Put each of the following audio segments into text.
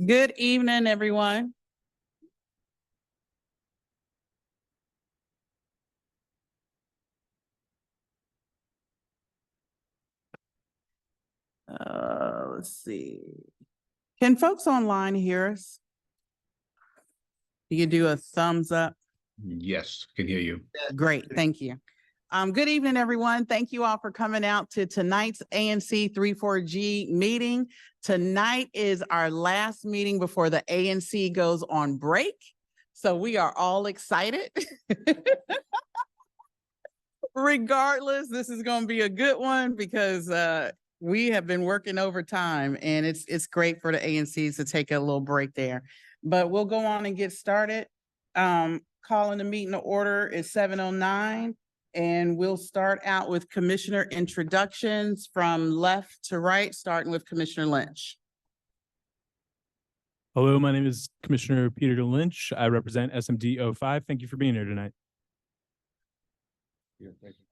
Good evening, everyone. Let's see. Can folks online hear us? You can do a thumbs up. Yes, can hear you. Great, thank you. Good evening, everyone. Thank you all for coming out to tonight's ANC 34G meeting. Tonight is our last meeting before the ANC goes on break. So we are all excited. Regardless, this is going to be a good one because we have been working overtime and it's great for the ANCs to take a little break there. But we'll go on and get started. Calling the meeting to order is 7:09, and we'll start out with commissioner introductions from left to right, starting with Commissioner Lynch. Hello, my name is Commissioner Peter Lynch. I represent SMD 05. Thank you for being here tonight. Yeah, thank you.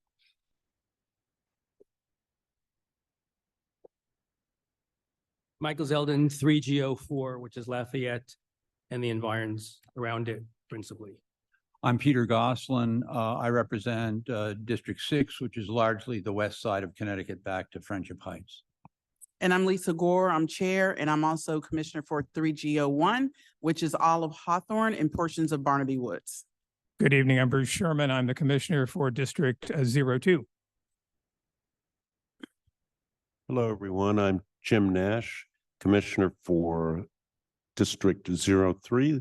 Michael Zeldin, 3G04, which is Lafayette and the environs around it principally. I'm Peter Gosselin. I represent District 6, which is largely the west side of Connecticut back to Friendship Heights. And I'm Lisa Gore, I'm chair, and I'm also commissioner for 3G01, which is all of Hawthorne and portions of Barnaby Woods. Good evening, I'm Bruce Sherman. I'm the commissioner for District 02. Hello, everyone. I'm Jim Nash, commissioner for District 03,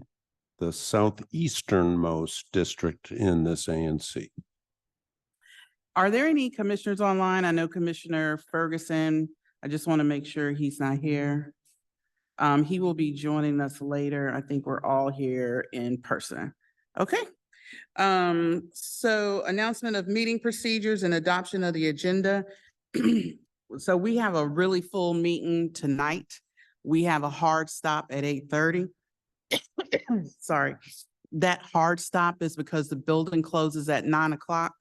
the southeasternmost district in this ANC. Are there any commissioners online? I know Commissioner Ferguson. I just want to make sure he's not here. He will be joining us later. I think we're all here in person. Okay. So announcement of meeting procedures and adoption of the agenda. So we have a really full meeting tonight. We have a hard stop at 8:30. Sorry. That hard stop is because the building closes at 9 o'clock.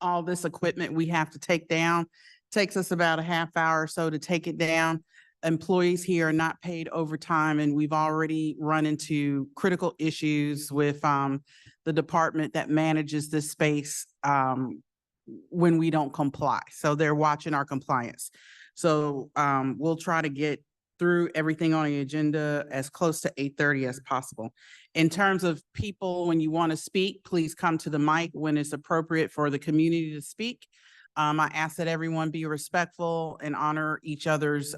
All this equipment we have to take down. Takes us about a half hour or so to take it down. Employees here are not paid overtime, and we've already run into critical issues with the department that manages this space when we don't comply. So they're watching our compliance. So we'll try to get through everything on the agenda as close to 8:30 as possible. In terms of people, when you want to speak, please come to the mic when it's appropriate for the community to speak. I ask that everyone be respectful and honor each other's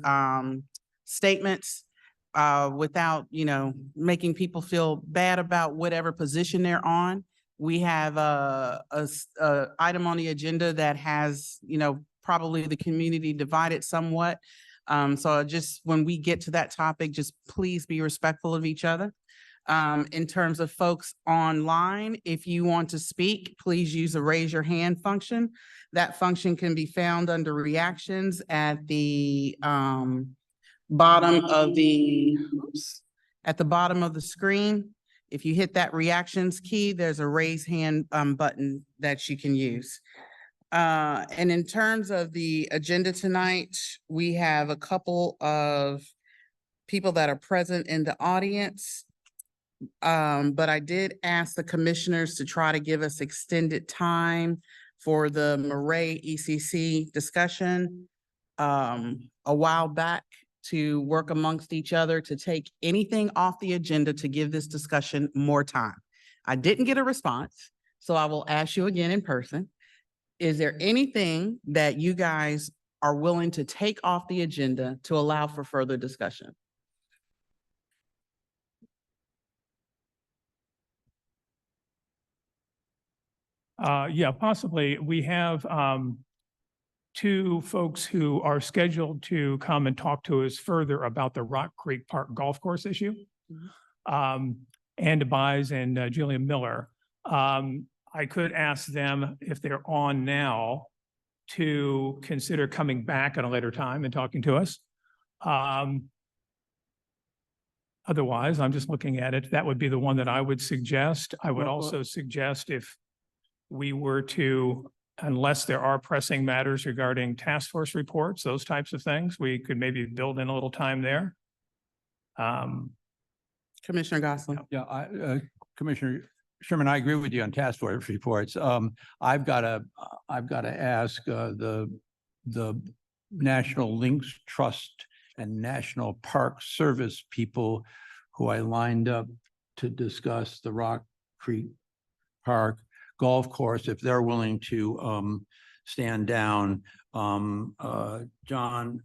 statements without, making people feel bad about whatever position they're on. We have a item on the agenda that has, probably the community divided somewhat. So just when we get to that topic, just please be respectful of each other. In terms of folks online, if you want to speak, please use the raise your hand function. That function can be found under reactions at the bottom of the screen. If you hit that reactions key, there's a raise hand button that you can use. And in terms of the agenda tonight, we have a couple of people that are present in the audience. But I did ask the commissioners to try to give us extended time for the Murray ECC discussion a while back to work amongst each other to take anything off the agenda to give this discussion more time. I didn't get a response, so I will ask you again in person. Is there anything that you guys are willing to take off the agenda to allow for further discussion? Yeah, possibly. We have two folks who are scheduled to come and talk to us further about the Rock Creek Park Golf Course issue. Ann DeBise and Julian Miller. I could ask them if they're on now to consider coming back at a later time and talking to us. Otherwise, I'm just looking at it. That would be the one that I would suggest. I would also suggest if we were to, unless there are pressing matters regarding task force reports, those types of things, we could maybe build in a little time there. Commissioner Gosselin. Yeah, Commissioner Sherman, I agree with you on task force reports. I've got to ask, the National Links Trust and National Park Service people who I lined up to discuss the Rock Creek Park Golf Course, if they're willing to, stand down. John,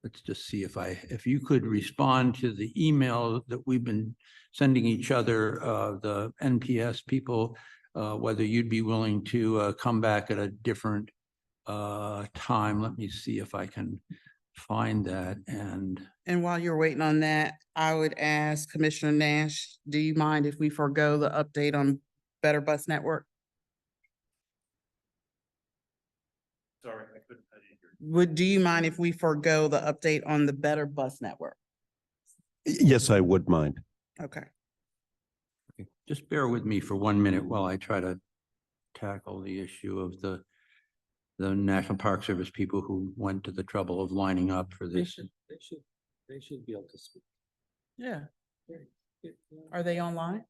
let's just see if you could respond to the email that we've been sending each other, the NPS people, whether you'd be willing to come back at a different time. Let me see if I can find that. And while you're waiting on that, I would ask Commissioner Nash, do you mind if we forego the update on Better Bus Network? Sorry, I couldn't. Do you mind if we forego the update on the Better Bus Network? Yes, I would mind. Okay. Just bear with me for 1 minute while I try to tackle the issue of the National Park Service people who went to the trouble of lining up for They this. should be able to speak. Yeah. Are they online?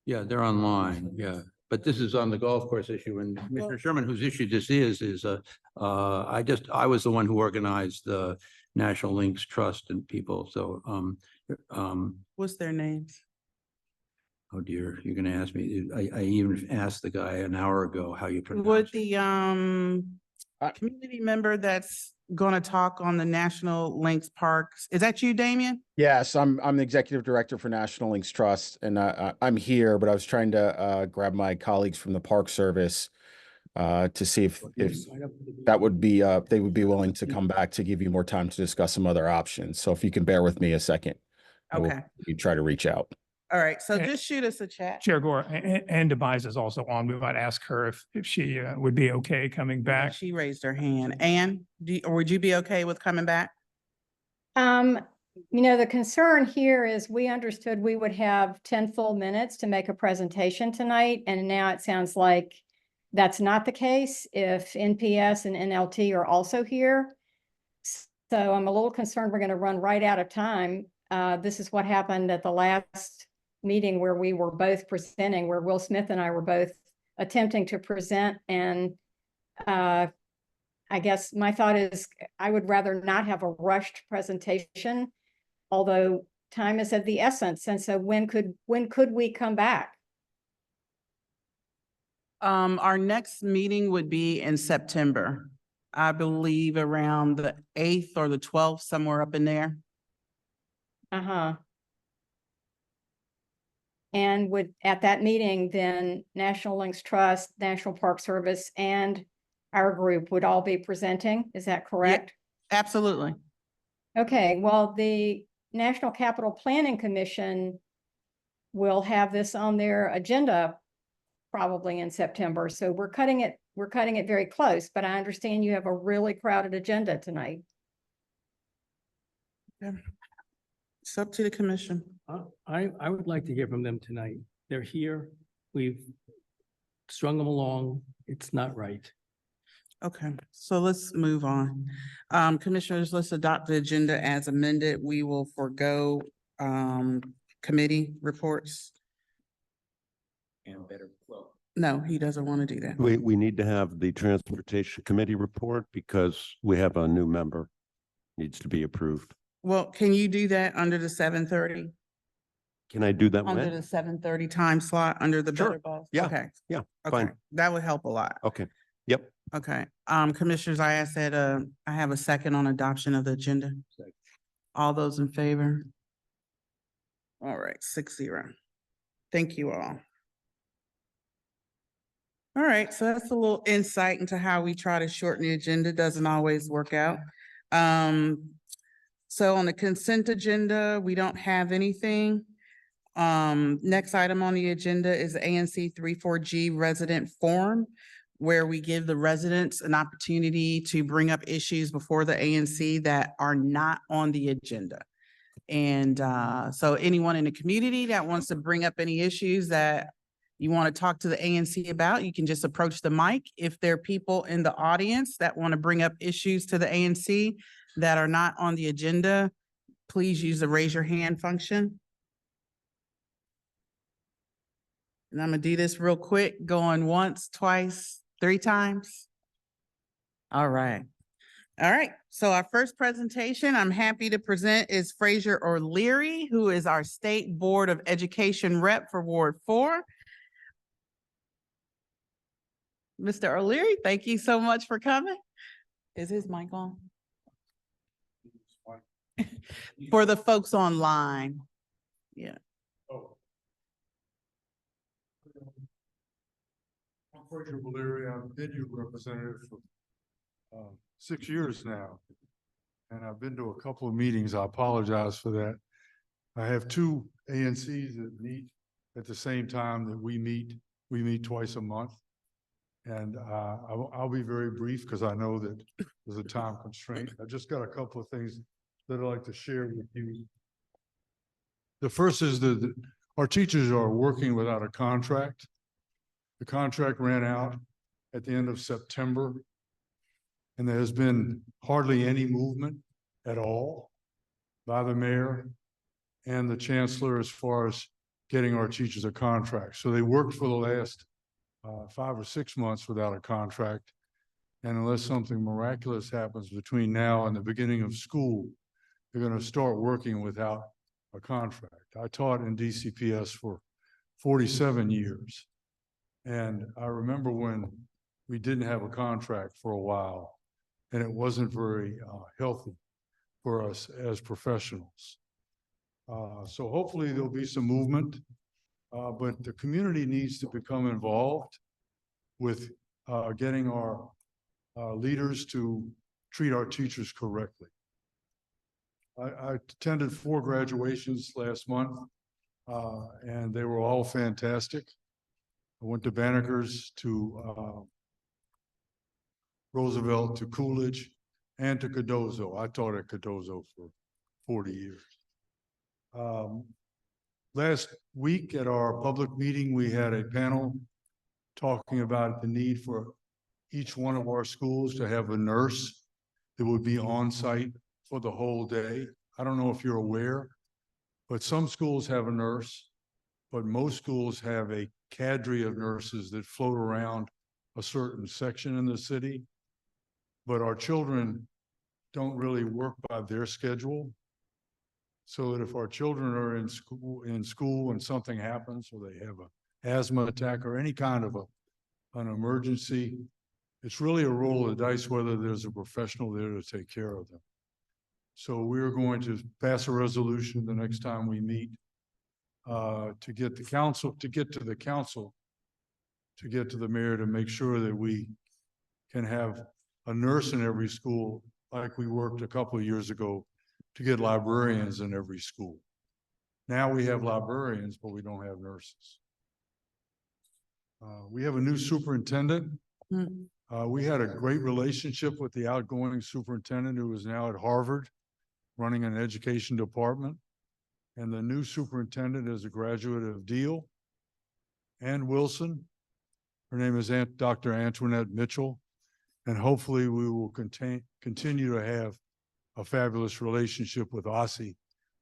Yeah, they're online, yeah. But this is on the golf course issue, and Commissioner Sherman, whose issue this is, I was the one who organized the National Links Trust and people, so, What's their names? oh dear, you're gonna ask me, I even asked the guy an hour ago how you Would pronounce it. the community member that's gonna talk on the National Links Parks, is that you, Damian? Yes, I'm the executive director for National Links Trust, and I'm here, but I was trying to grab my colleagues from the Park Service to see if that would be they would be willing to come back to give you more time to discuss some other options. So if you can bear with me a second, Okay, we try to reach out. all right, so Okay. just shoot us a chat. Chair Gore, and Devise is also on. We might ask her if she would be okay coming back. She raised her hand. Ann, or would you be okay with coming back? The concern here is we understood we would have 10 full minutes to make a presentation tonight, and now it sounds like that's not the case if NPS and NLT are also here. So I'm a little concerned we're going to run right out of time. This is what happened at the last meeting where we were both presenting, where Will Smith and I were both attempting to present. And I guess my thought is I would rather not have a rushed presentation, although time is of the essence. And so when could we come back? Our next meeting would be in September. I believe around the 8th or the 12th, somewhere up in there. Uh-huh. And would, at that meeting, then National Links Trust, National Park Service, and our group would all be presenting? Is that correct? Absolutely. Okay, well, the National Capital Planning Commission will have this on their agenda probably in September. So we're cutting it very close, but I understand you have a really crowded agenda tonight. It's up to the commission. I would like to hear from them tonight. They're here. We've strung them along. It's not right. Okay, so let's move on. Commissioners, let's adopt the agenda as amended. We will forego committee reports. And better flow. No, he doesn't want to do that. We need to have the Transportation Committee report because we have a new member needs to be approved. Well, can you do that under the 7:30? Can I do that Under when? the 7:30 time slot, under the Sure. Better Bus? Yeah. Okay, Yeah, okay, fine. that would help a lot. Okay. Yep. Okay, commissioners, I asked that, I have a second on adoption of the agenda. Second. All those in favor? All right, 6-0. Thank you all. All right, so that's a little insight into how we try to shorten the agenda. Doesn't always work out. So on the consent agenda, we don't have anything. Next item on the agenda is the ANC 34G resident forum, where we give the residents an opportunity to bring up issues before the ANC that are not on the agenda. And so anyone in the community that wants to bring up any issues that you want to talk to the ANC about, you can just approach the mic. If there are people in the audience that want to bring up issues to the ANC that are not on the agenda, please use the raise your hand function. And I'm gonna do this real quick, going once, twice, 3 times. All right. All right, so our first presentation I'm happy to present is Frazier O'Leary, who is our State Board of Education rep for Ward 4. Mr. O'Leary, thank you so much for coming. Is his mic on? For the folks online. Yeah. I'm Frazier O'Leary. I've been your representative for 6 years now. And I've been to a couple of meetings. I apologize for that. I have 2 ANCs that meet at the same time that we meet. We meet twice a month. And I'll be very brief because I know that there's a time constraint. I just got a couple of things that I'd like to share with you. The first is that our teachers are working without a contract. The contract ran out at the end of September, and there has been hardly any movement at all by the mayor and the chancellor as far as getting our teachers a contract. So they worked for the last 5 or 6 months without a contract. And unless something miraculous happens between now and the beginning of school, they're going to start working without a contract. I taught in DCPS for 47 years. And I remember when we didn't have a contract for a while, and it wasn't very healthy for us as professionals. So hopefully there'll be some movement, but the community needs to become involved with getting our leaders to treat our teachers correctly. I attended 4 graduations last month, and they were all fantastic. I went to Banneker's, to Roosevelt, to Coolidge, and to Cardozo. I taught at Cardozo for 40 years. Last week at our public meeting, we had a panel talking about the need for each one of our schools to have a nurse that would be on site for the whole day. I don't know if you're aware, but some schools have a nurse, but most schools have a cadre of nurses that float around a certain section in the city. But our children don't really work by their schedule. So that if our children are in school and something happens, or they have an asthma attack or any kind of an emergency, it's really a roll of the dice whether there's a professional there to take care of them. So we're going to pass a resolution the next time we meet to get the council, to get to the mayor, to make sure that we can have a nurse in every school, like we worked a couple of years ago to get librarians in every school. Now we have librarians, but we don't have nurses. We have a new superintendent. We had a great relationship with the outgoing superintendent, who is now at Harvard running an education department. And the new superintendent is a graduate of Deal and Wilson. Her name is Dr. Antoinette Mitchell. And hopefully we will continue to have a fabulous relationship with OSSI,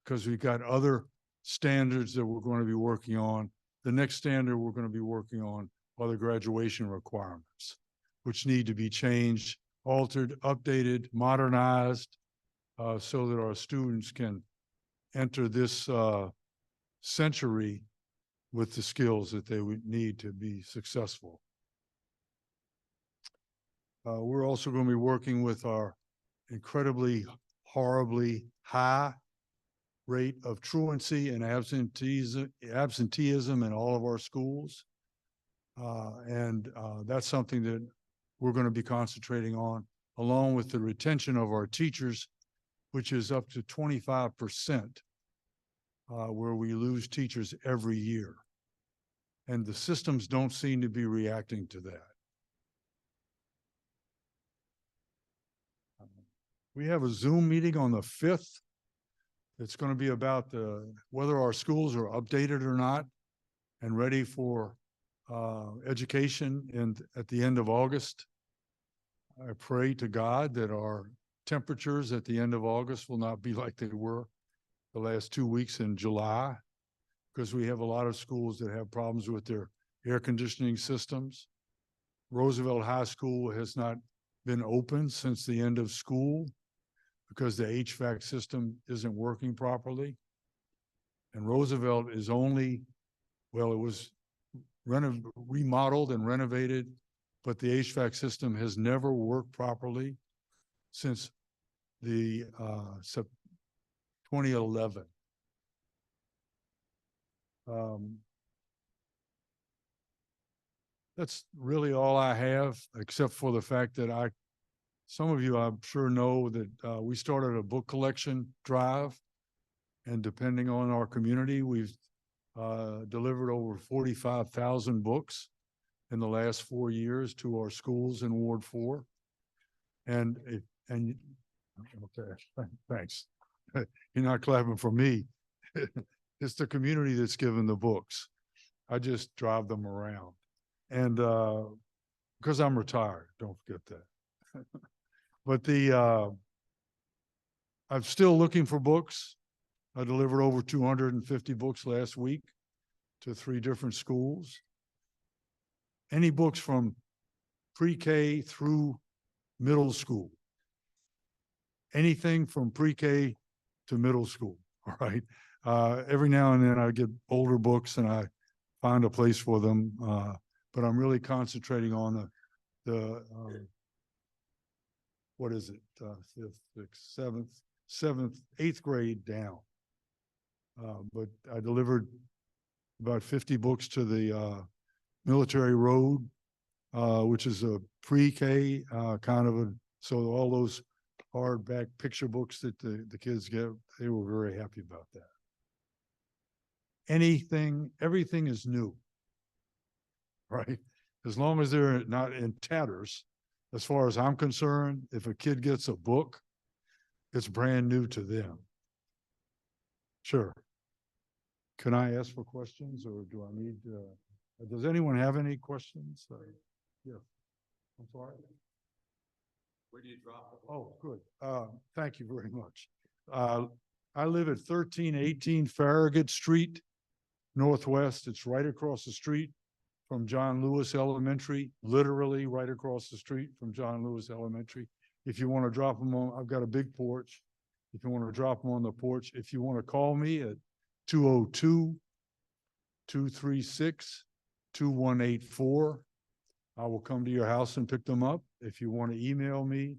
because we've got other standards that we're going to be working on. The next standard we're going to be working on are the graduation requirements, which need to be changed, altered, updated, modernized, so that our students can enter this century with the skills that they would need to be successful. We're also going to be working with our incredibly, horribly high rate of truancy and absenteeism in all of our schools. That's something that we're going to be concentrating on, along with the retention of our teachers, which is up to 25%, where we lose teachers every year. And the systems don't seem to be reacting to that. We have a Zoom meeting on the 5th. It's going to be about whether our schools are updated or not and ready for education at the end of August. I pray to God that our temperatures at the end of August will not be like they were the last 2 weeks in July, because we have a lot of schools that have problems with their air conditioning systems. Roosevelt High School has not been open since the end of school because the HVAC system isn't working properly. And Roosevelt is only, well, it was remodeled and renovated, but the HVAC system has never worked properly since the 2011. That's really all I have, except for the fact that some of you I'm sure know that we started a book collection drive. And depending on our community, we've delivered over 45,000 books in the last 4 years to our schools in Ward 4. Okay, thanks. You're not clapping for me. It's the community that's given the books. I just drive them around. And because I'm retired, don't forget that. But I'm still looking for books. I delivered over 250 books last week to 3 different schools. Any books from pre-K through middle school. Anything from pre-K to middle school, all right? Every now and then I get older books and I find a place for them, but I'm really concentrating on the what is it, 5th, 6th, 7th, 8th grade down. But I delivered about 50 books to the Military Road, which is a pre-K kind of so all those hardback picture books that the kids get, they were very happy about that. Everything is new, right? As long as they're not in tatters, as far as I'm concerned, if a kid gets a book, it's brand new to them. Sure. Can I ask for questions or do I need, does anyone have any questions? Yeah, I'm sorry. Where do you drop it? Oh, good. Thank you very much. I live at 1318 Farragut Street, Northwest. It's right across the street from John Lewis Elementary, literally right across the street from John Lewis Elementary. If you want to drop them on, I've got a big porch. If you want to drop them on the porch, if you want to call me at 202-236-2184, I will come to your house and pick them up. If you want to email me,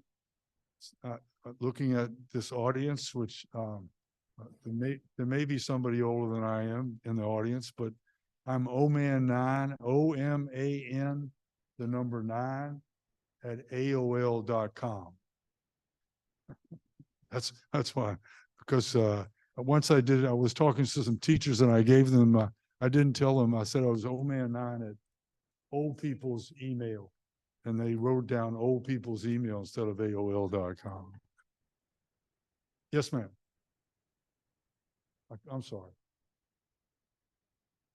looking at this audience, which there may be somebody older than I am in the audience, but I'm oman9, OMAN, the number 9 at AOL.com. That's why, because once I did, I was talking to some teachers and I gave them, I didn't tell them, I said I was oman9 at old people's email. And they wrote down old people's email instead of AOL.com. Yes, ma'am. I'm sorry.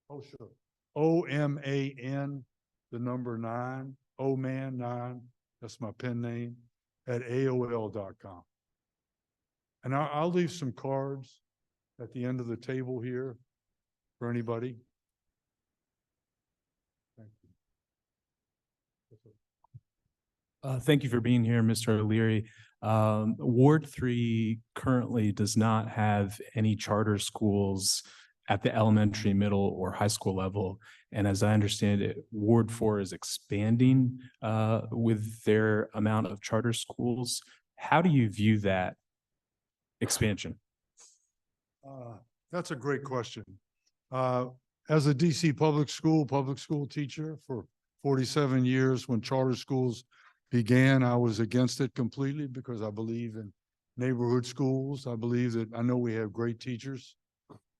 Oh, sure. OMAN, the number 9, OMAN9, that's my pen name, at AOL.com. And I'll leave some cards at the end of the table here for anybody. Thank you. Thank you for being here, Mr. O'Leary. Ward 3 currently does not have any charter schools at the elementary, middle, or high school level. And as I understand it, Ward 4 is expanding with their amount of charter schools. How do you view that expansion? That's a great question. As a DC public school teacher for 47 years, when charter schools began, I was against it completely because I believe in neighborhood schools. I know we have great teachers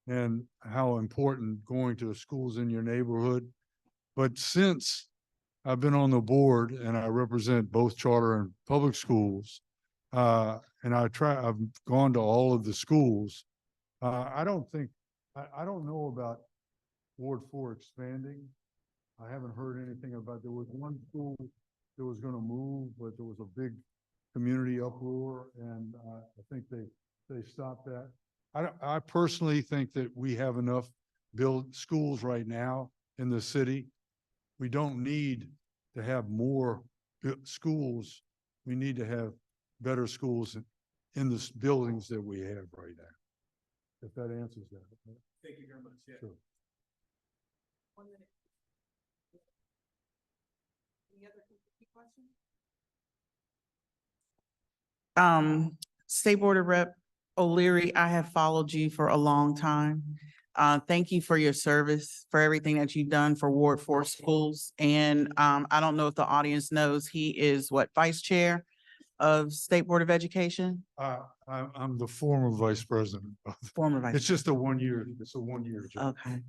and how important going to the schools in your neighborhood. But since I've been on the board and I represent both charter and public schools, and I've gone to all of the schools. I don't know about Ward 4 expanding. I haven't heard anything about, there was one school that was going to move, but there was a big community uproar and I think they stopped that. I personally think that we have enough built schools right now in the city. We don't need to have more schools. We need to have better schools in the buildings that we have right now. If that answers that. Thank you very much. Yeah. Sure. Any other questions? State Board of Rep O'Leary, I have followed you for a long time. Thank you for your service, for everything that you've done for Ward 4 schools. And I don't know if the audience knows, he is what, Vice Chair of State Board of Education? I'm the former vice president. Former Vice. It's just a 1 year, it's a 1 year job. Okay.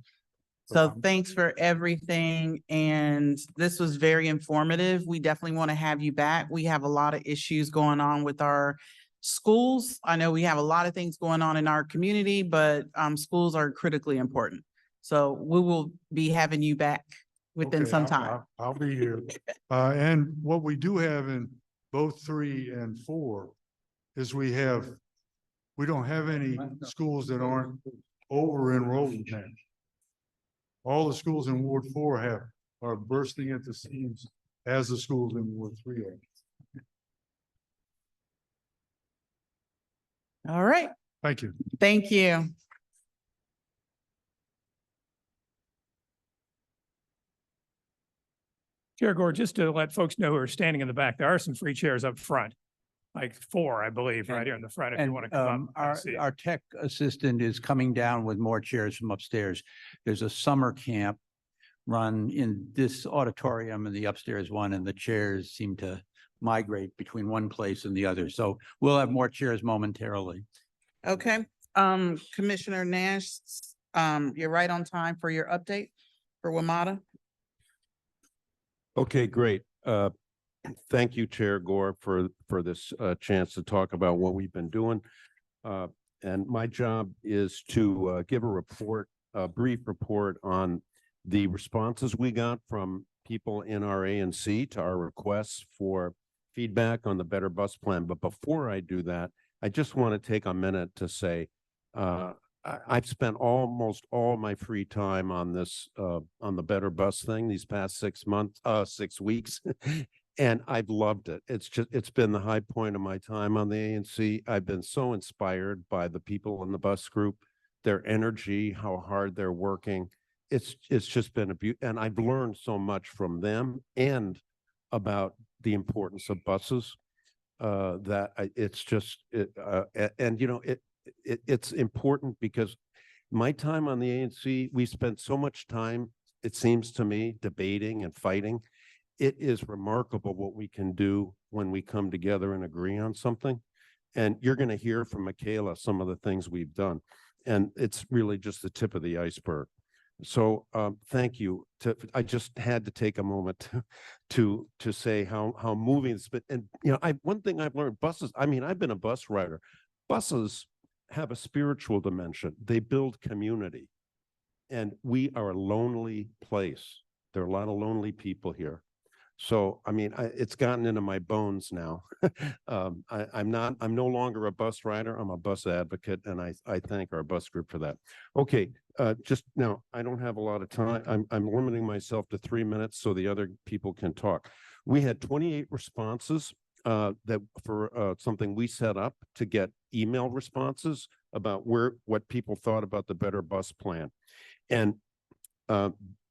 So thanks for everything. And this was very informative. We definitely want to have you back. We have a lot of issues going on with our schools. I know we have a lot of things going on in our community, but schools are critically important. So we will be having you back within Okay, some time. I'll be here. And what we do have in both 3 and 4 is we don't have any schools that aren't over enrolled now. All the schools in Ward 4 are bursting at the seams as the schools in Ward 3 are. All right. Thank you. Thank you. Chair Gore, just to let folks know who are standing in the back, there are some free chairs up front, like 4, I believe, right here in the front, if you want to come up. and see. Our tech assistant is coming down with more chairs from upstairs. There's a summer camp run in this auditorium and the upstairs one, and the chairs seem to migrate between one place and the other. So we'll have more chairs momentarily. Okay. Commissioner Nash, you're right on time for your update for WMATA. Okay, great. Thank you, Chair Gore, for this chance to talk about what we've been doing. And my job is to give a report, a brief report on the responses we got from people in our ANC to our requests for feedback on the Better Bus Plan. But before I do that, I just want to take a minute to say, I've spent almost all my free time on this, on the Better Bus thing these past 6 weeks, and I've loved it. It's been the high point of my time on the ANC. I've been so inspired by the people in the bus group, their energy, how hard they're working. It's just been a beauty, and I've learned so much from them and about the importance of buses. It's important because my time on the ANC, we spent so much time, it seems to me, debating and fighting. It is remarkable what we can do when we come together and agree on something. And you're going to hear from Michaela some of the things we've done. And it's really just the tip of the iceberg. So thank you. I just had to take a moment to say how moving it's been. And one thing I've learned, buses, I mean, I've been a bus rider. Buses have a spiritual dimension. They build community. And we are a lonely place. There are a lot of lonely people here. So, I mean, it's gotten into my bones now. I'm no longer a bus rider. I'm a bus advocate, and I thank our bus group for that. Okay, just now, I don't have a lot of time. I'm limiting myself to 3 minutes so the other people can talk. We had 28 responses that for something we set up to get email responses about what people thought about the Better Bus Plan. And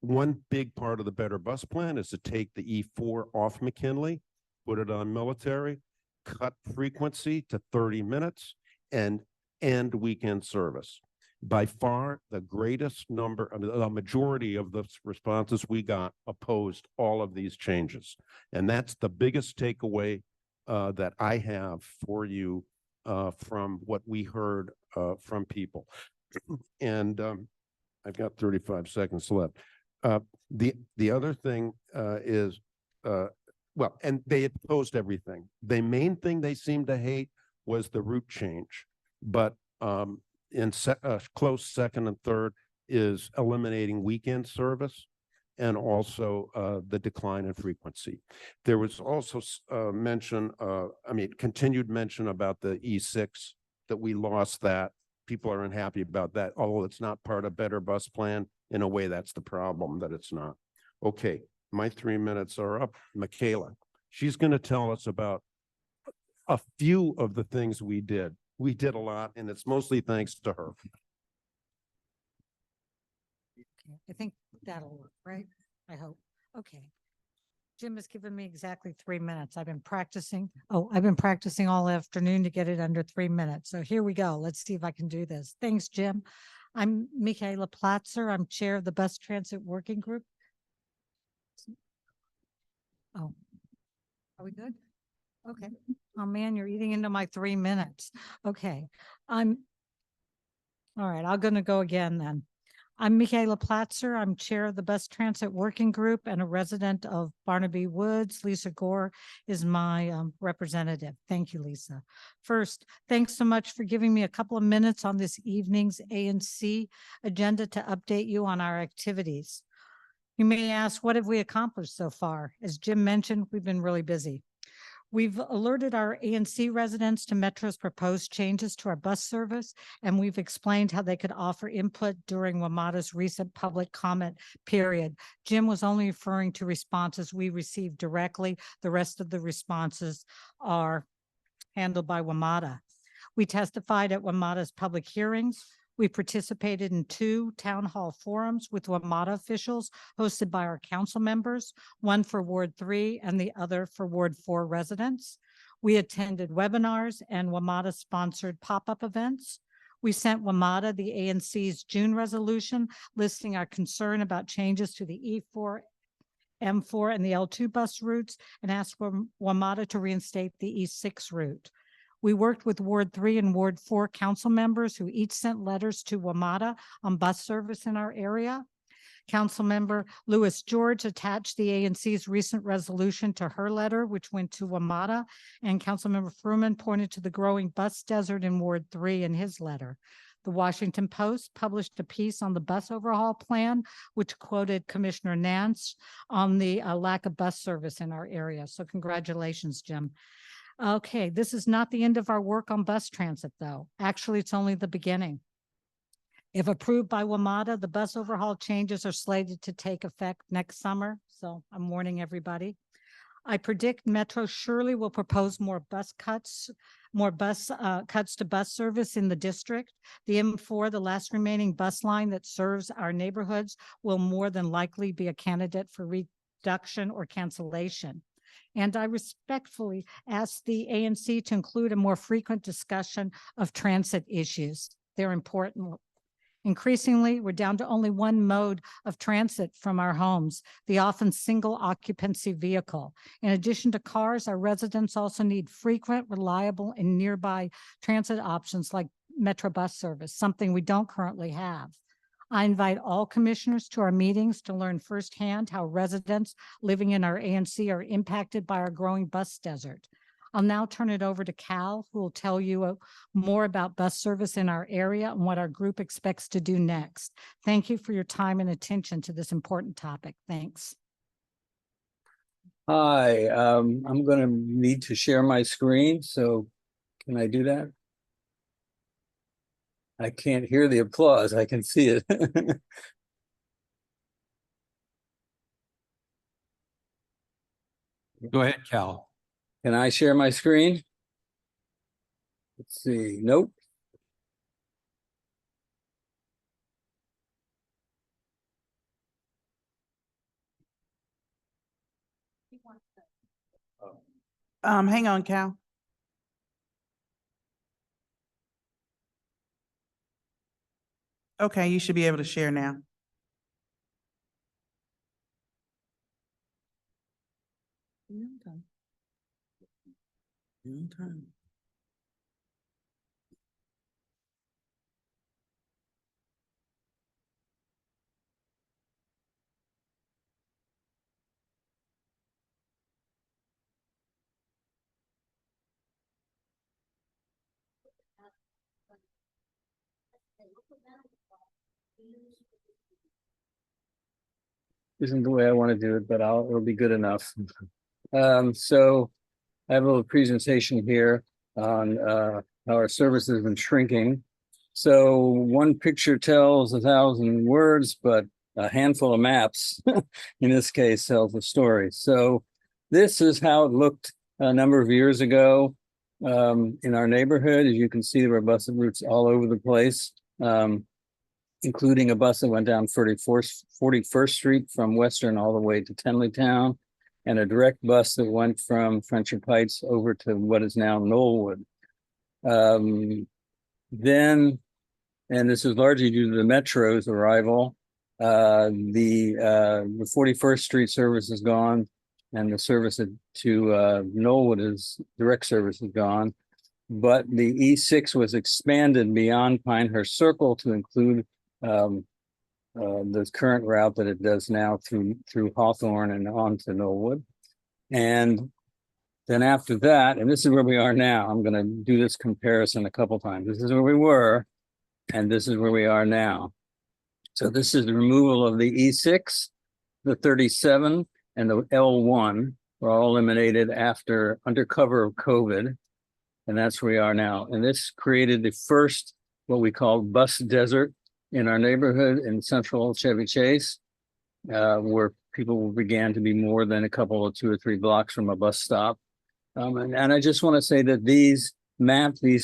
one big part of the Better Bus Plan is to take the E4 off McKinley, put it on military, cut frequency to 30 minutes, and end weekend service. By far, the greatest number, the majority of the responses we got opposed all of these changes. And that's the biggest takeaway that I have for you from what we heard from people. And I've got 35 seconds left. The other thing is, well, and they opposed everything. The main thing they seemed to hate was the route change, but in close second and third is eliminating weekend service and also the decline in frequency. There was also continued mention about the E6, that we lost that people are unhappy about that, although it's not part of Better Bus Plan. In a way, that's the problem, that it's not. Okay, my 3 minutes are up. Michaela, she's going to tell us about a few of the things we did. We did a lot, and it's mostly thanks to her. I think that'll work, right? I hope. Okay. Jim has given me exactly 3 minutes. I've been practicing. Oh, I've been practicing all afternoon to get it under 3 minutes. So here we go. Let's see if I can do this. Thanks, Jim. I'm Michaela Platzer. I'm chair of the Bus Transit Working Group. Oh, are we good? Okay. Oh man, you're eating into my 3 minutes. Okay. All right, I'm going to go again then. I'm Michaela Platzer. I'm chair of the Bus Transit Working Group and a resident of Barnaby Woods. Lisa Gore is my representative. Thank you, Lisa. First, thanks so much for giving me a couple of minutes on this evening's ANC agenda to update you on our activities. You may ask, what have we accomplished so far? As Jim mentioned, we've been really busy. We've alerted our ANC residents to Metro's proposed changes to our bus service, and we've explained how they could offer input during WMATA's recent public comment period. Jim was only referring to responses we received directly. The rest of the responses are handled by WMATA. We testified at WMATA's public hearings. We participated in 2 town hall forums with WMATA officials hosted by our council members, one for Ward 3 and the other for Ward 4 residents. We attended webinars and WMATA sponsored pop-up events. We sent WMATA the ANC's June resolution listing our concern about changes to the E4, M4 and the L2 bus routes and asked WMATA to reinstate the E6 route. We worked with Ward 3 and Ward 4 council members who each sent letters to WMATA on bus service in our area. Councilmember Lewis George attached the ANC's recent resolution to her letter, which went to WMATA, and Councilmember Fruman pointed to the growing bus desert in Ward 3 in his letter. The Washington Post published a piece on the bus overhaul plan, which quoted Commissioner Nance on the lack of bus service in our area. So congratulations, Jim. Okay, this is not the end of our work on bus transit, though. Actually, it's only the beginning. If approved by WMATA, the bus overhaul changes are slated to take effect next summer. So I'm warning everybody. I predict Metro surely will propose more bus cuts to bus service in the district. The M4, the last remaining bus line that serves our neighborhoods, will more than likely be a candidate for reduction or cancellation. And I respectfully ask the ANC to include a more frequent discussion of transit issues. They're important. Increasingly, we're down to only one mode of transit from our homes, the often single occupancy vehicle. In addition to cars, our residents also need frequent, reliable, and nearby transit options like Metro bus service, something we don't currently have. I invite all commissioners to our meetings to learn firsthand how residents living in our ANC are impacted by our growing bus desert. I'll now turn it over to Cal, who will tell you more about bus service in our area and what our group expects to do next. Thank you for your time and attention to this important topic. Thanks. Hi, I'm going to need to share my screen. So can I do that? I can't hear the applause. I can see it. Go ahead, Cal. Can I share my screen? Let's see. Nope. Hang on, Cal. Okay, you should be able to share now. Isn't the way I want to do it, but it'll be good enough. So I have a little presentation here on how our service has been shrinking So one picture tells 1,000 words, but a handful of maps, in this case, tells a story. So this is how it looked a number of years ago in our neighborhood. As you can see, there were bus routes all over the place, including a bus that went down 41st Street from Western all the way to Tenleytown, and a direct bus that went from Friendship Heights over to what is now Knollwood. Then, and this is largely due to the Metro's arrival, the 41st Street service is gone, and the service to Knollwood is direct service is gone. But the E6 was expanded beyond Pinehurst Circle to include the current route that it does now through Hawthorne and on to Knollwood. And then after that, and this is where we are now, I'm going to do this comparison a couple times. This is where we were, and this is where we are now. So this is the removal of the E6, the 37, and the L1 were all eliminated under cover of COVID. And that's where we are now. And this created the first, what we call bus desert in our neighborhood in central Chevy Chase, where people began to be more than a couple of 2 or 3 blocks from a bus stop. And I just want to say that these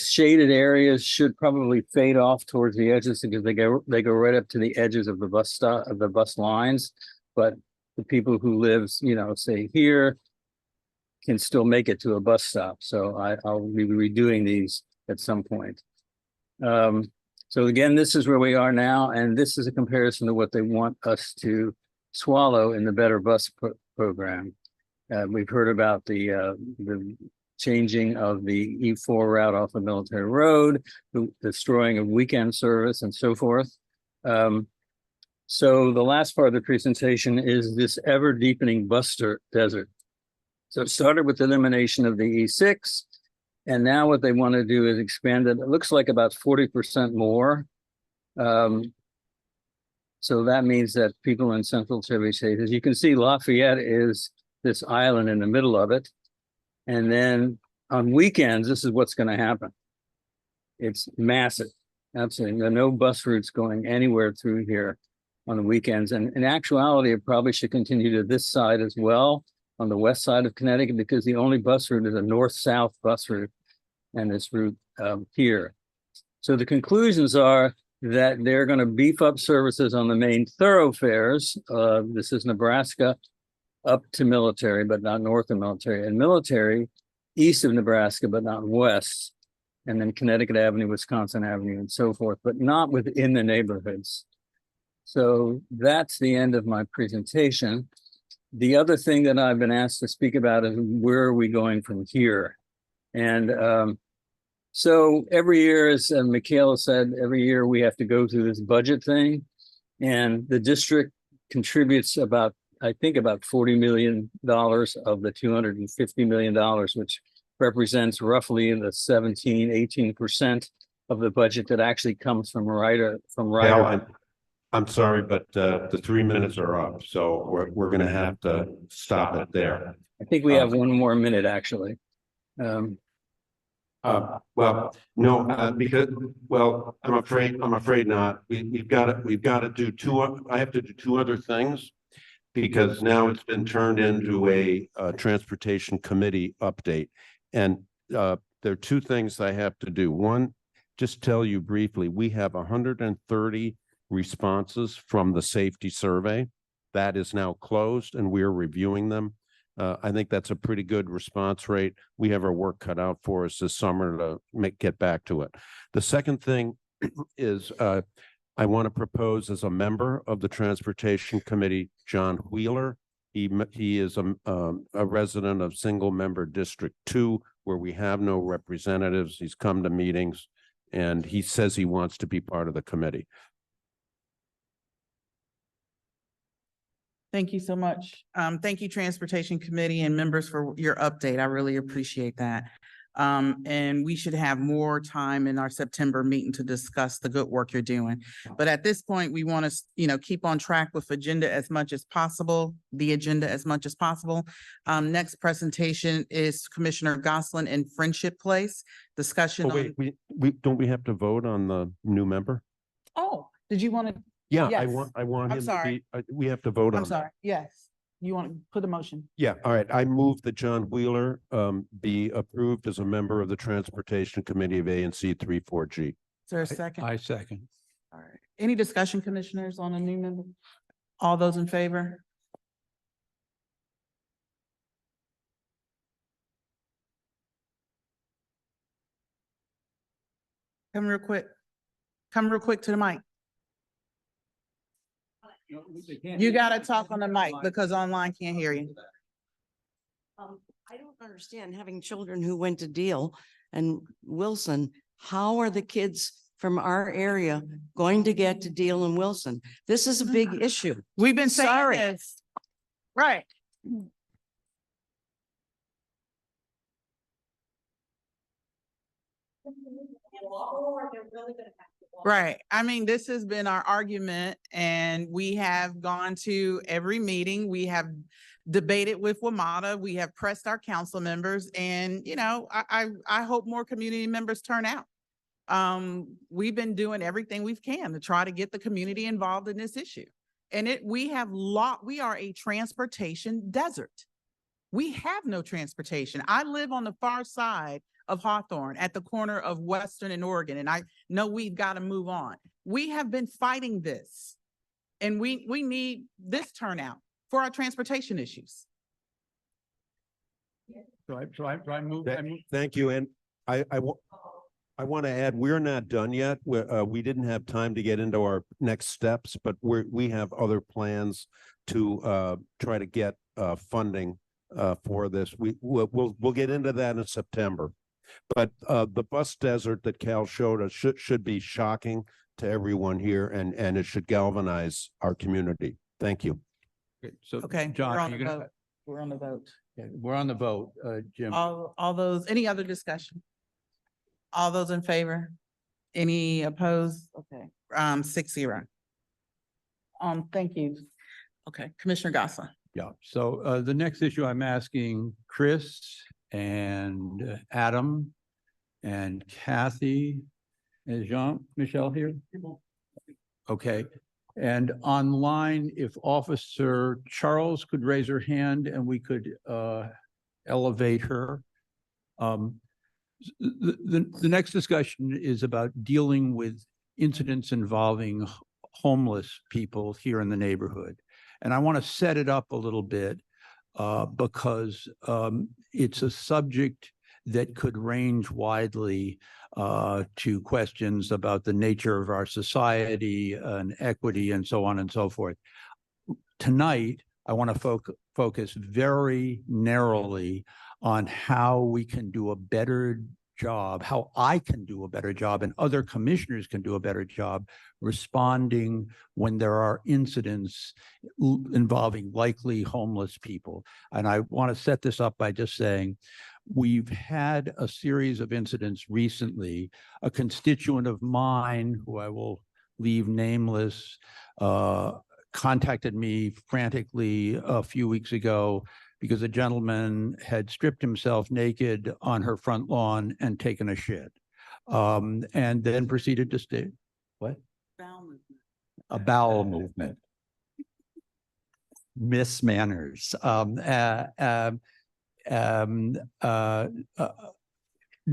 shaded areas should probably fade off towards the edges because they go right up to the edges of the bus stop, of the bus lines. But the people who live, say here, can still make it to a bus stop. So I'll be redoing these at some point. So again, this is where we are now, and this is a comparison to what they want us to swallow in the Better Bus program. We've heard about the changing of the E4 route off of Military Road, the destroying of weekend service, and so forth. So the last part of the presentation is this ever deepening bus desert. So it started with the elimination of the E6, and now what they want to do is expand it. It looks like about 40% more. So that means that people in central Chevy Chase, as you can see, Lafayette is this island in the middle of it. And then on weekends, this is what's going to happen. It's massive. Absolutely. There are no bus routes going anywhere through here on the weekends. And in actuality, it probably should continue to this side as well, on the west side of Connecticut, because the only bus route is a north-south bus route, and this route here. So the conclusions are that they're going to beef up services on the main thoroughfares. This is Nebraska up to Military, but not north of Military, and Military east of Nebraska, but not west, and then Connecticut Avenue, Wisconsin Avenue, and so forth, but not within the neighborhoods. So that's the end of my presentation. The other thing that I've been asked to speak about is where are we going from here? And so every year, as Michaela said, every year we have to go through this budget thing, and the district contributes about, I think, about $40 million of the $250 million, which represents roughly the 18% of the budget that actually comes from rider. I'm sorry, but the 3 minutes are up, so we're going to have to stop it there. I think we have 1 more minute, actually. Well, no, because, well, I'm afraid not. We've got to do I have to do 2 other things, because now it's been turned into a transportation committee update. And there are 2 things I have to do. One, just tell you briefly, we have 130 responses from the safety survey. That is now closed, and we're reviewing them. I think that's a pretty good response rate. We have our work cut out for us this summer to get back to it. The second thing is I want to propose as a member of the Transportation Committee, John Wheeler. He is a resident of Single Member District 2, where we have no representatives. He's come to meetings, and he says he wants to be part of the committee. Thank you so much. Thank you, Transportation Committee and members, for your update. I really appreciate that. And we should have more time in our September meeting to discuss the good work you're doing. But at this point, we want to, keep on track with the agenda as much as possible. Next presentation is Commissioner Gosselin in Friendship Place, discussion Oh, on. wait, we don't we have to vote on the new member? Oh, did you want to? Yeah, Yes. I want I'm him to sorry. be, we have to vote on I'm that. sorry. Yes. You want to put a motion? Yeah, all right. I move that John Wheeler be approved as a member of the Transportation Committee of ANC 34G. Is there a second? I second. All right. Any discussion, commissioners, on a new member? All those in favor? Come real quick. Come real quick to the mic. You gotta talk on the mic because online can't hear you. I don't understand, having children who went to Deal and Wilson, how are the kids from our area going to get to Deal and Wilson? This is a big issue. We've been saying Sorry. this. Right. Right. I mean, this has been our argument and we have gone to every meeting. We have debated with WMATA. We have pressed our council members and, I hope more community members turn out. We've been doing everything we can to try to get the community involved in this issue. And we are a transportation desert. We have no transportation. I live on the far side of Hawthorne at the corner of Western and Oregon, and I know we've got to move on. We have been fighting this, and we need this turnout for our transportation issues. So I move. Thank you. And I want to add, we're not done yet. We didn't have time to get into our next steps, but we have other plans to try to get funding for this. We'll get into that in September. But the bus desert that Cal showed us should be shocking to everyone here, and it should galvanize our community. Thank you. So, Okay, John, you're gonna. We're on the vote. We're on the vote, Jim. All those, any other discussion? All those in favor? Any opposed? Okay, 6-0. Thank you. Okay, Commissioner Gosselin. Yeah, so the next issue I'm asking Chris and Adam and Kathy, is Jean-Michel here? Okay, and online, if Officer Charles could raise her hand and we could elevate her. The next discussion is about dealing with incidents involving homeless people here in the neighborhood. And I want to set it up a little bit because it's a subject that could range widely to questions about the nature of our society and equity and so on and so forth. Tonight, I want to focus very narrowly on how we can do a better job, how I can do a better job, and other commissioners can do a better job responding when there are incidents involving likely homeless people. And I want to set this up by just saying, we've had a series of incidents recently. A constituent of mine, who I will leave nameless, contacted me frantically a few weeks ago because a gentleman had stripped himself naked on her front lawn and taken a shit, and then proceeded to stay. What? A bowel movement. Miss Manners.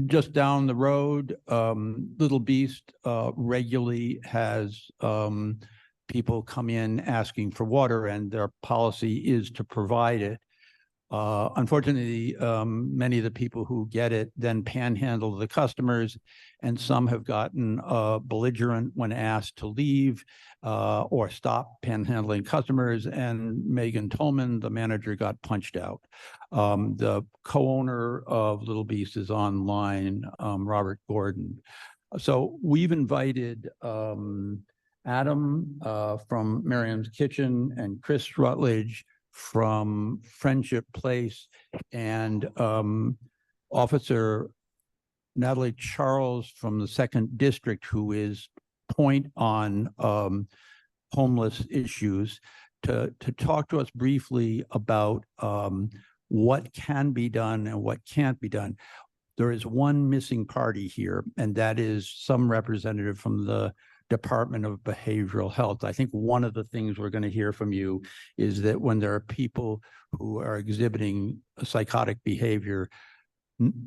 Just down the road, Little Beast regularly has people come in asking for water, and their policy is to provide it. Unfortunately, many of the people who get it then panhandle the customers, and some have gotten belligerent when asked to leave or stop panhandling customers. And Megan Tolman, the manager, got punched out. The co-owner of Little Beast is online, Robert Gordon. So we've invited Adam from Miriam's Kitchen and Chris Rutledge from Friendship Place and Officer Natalie Charles from the second district, who is point on homeless issues, to talk to us briefly about what can be done and what can't be done. There is one missing party here, and that is some representative from the Department of Behavioral Health. I think one of the things we're going to hear from you is that when there are people who are exhibiting a psychotic behavior,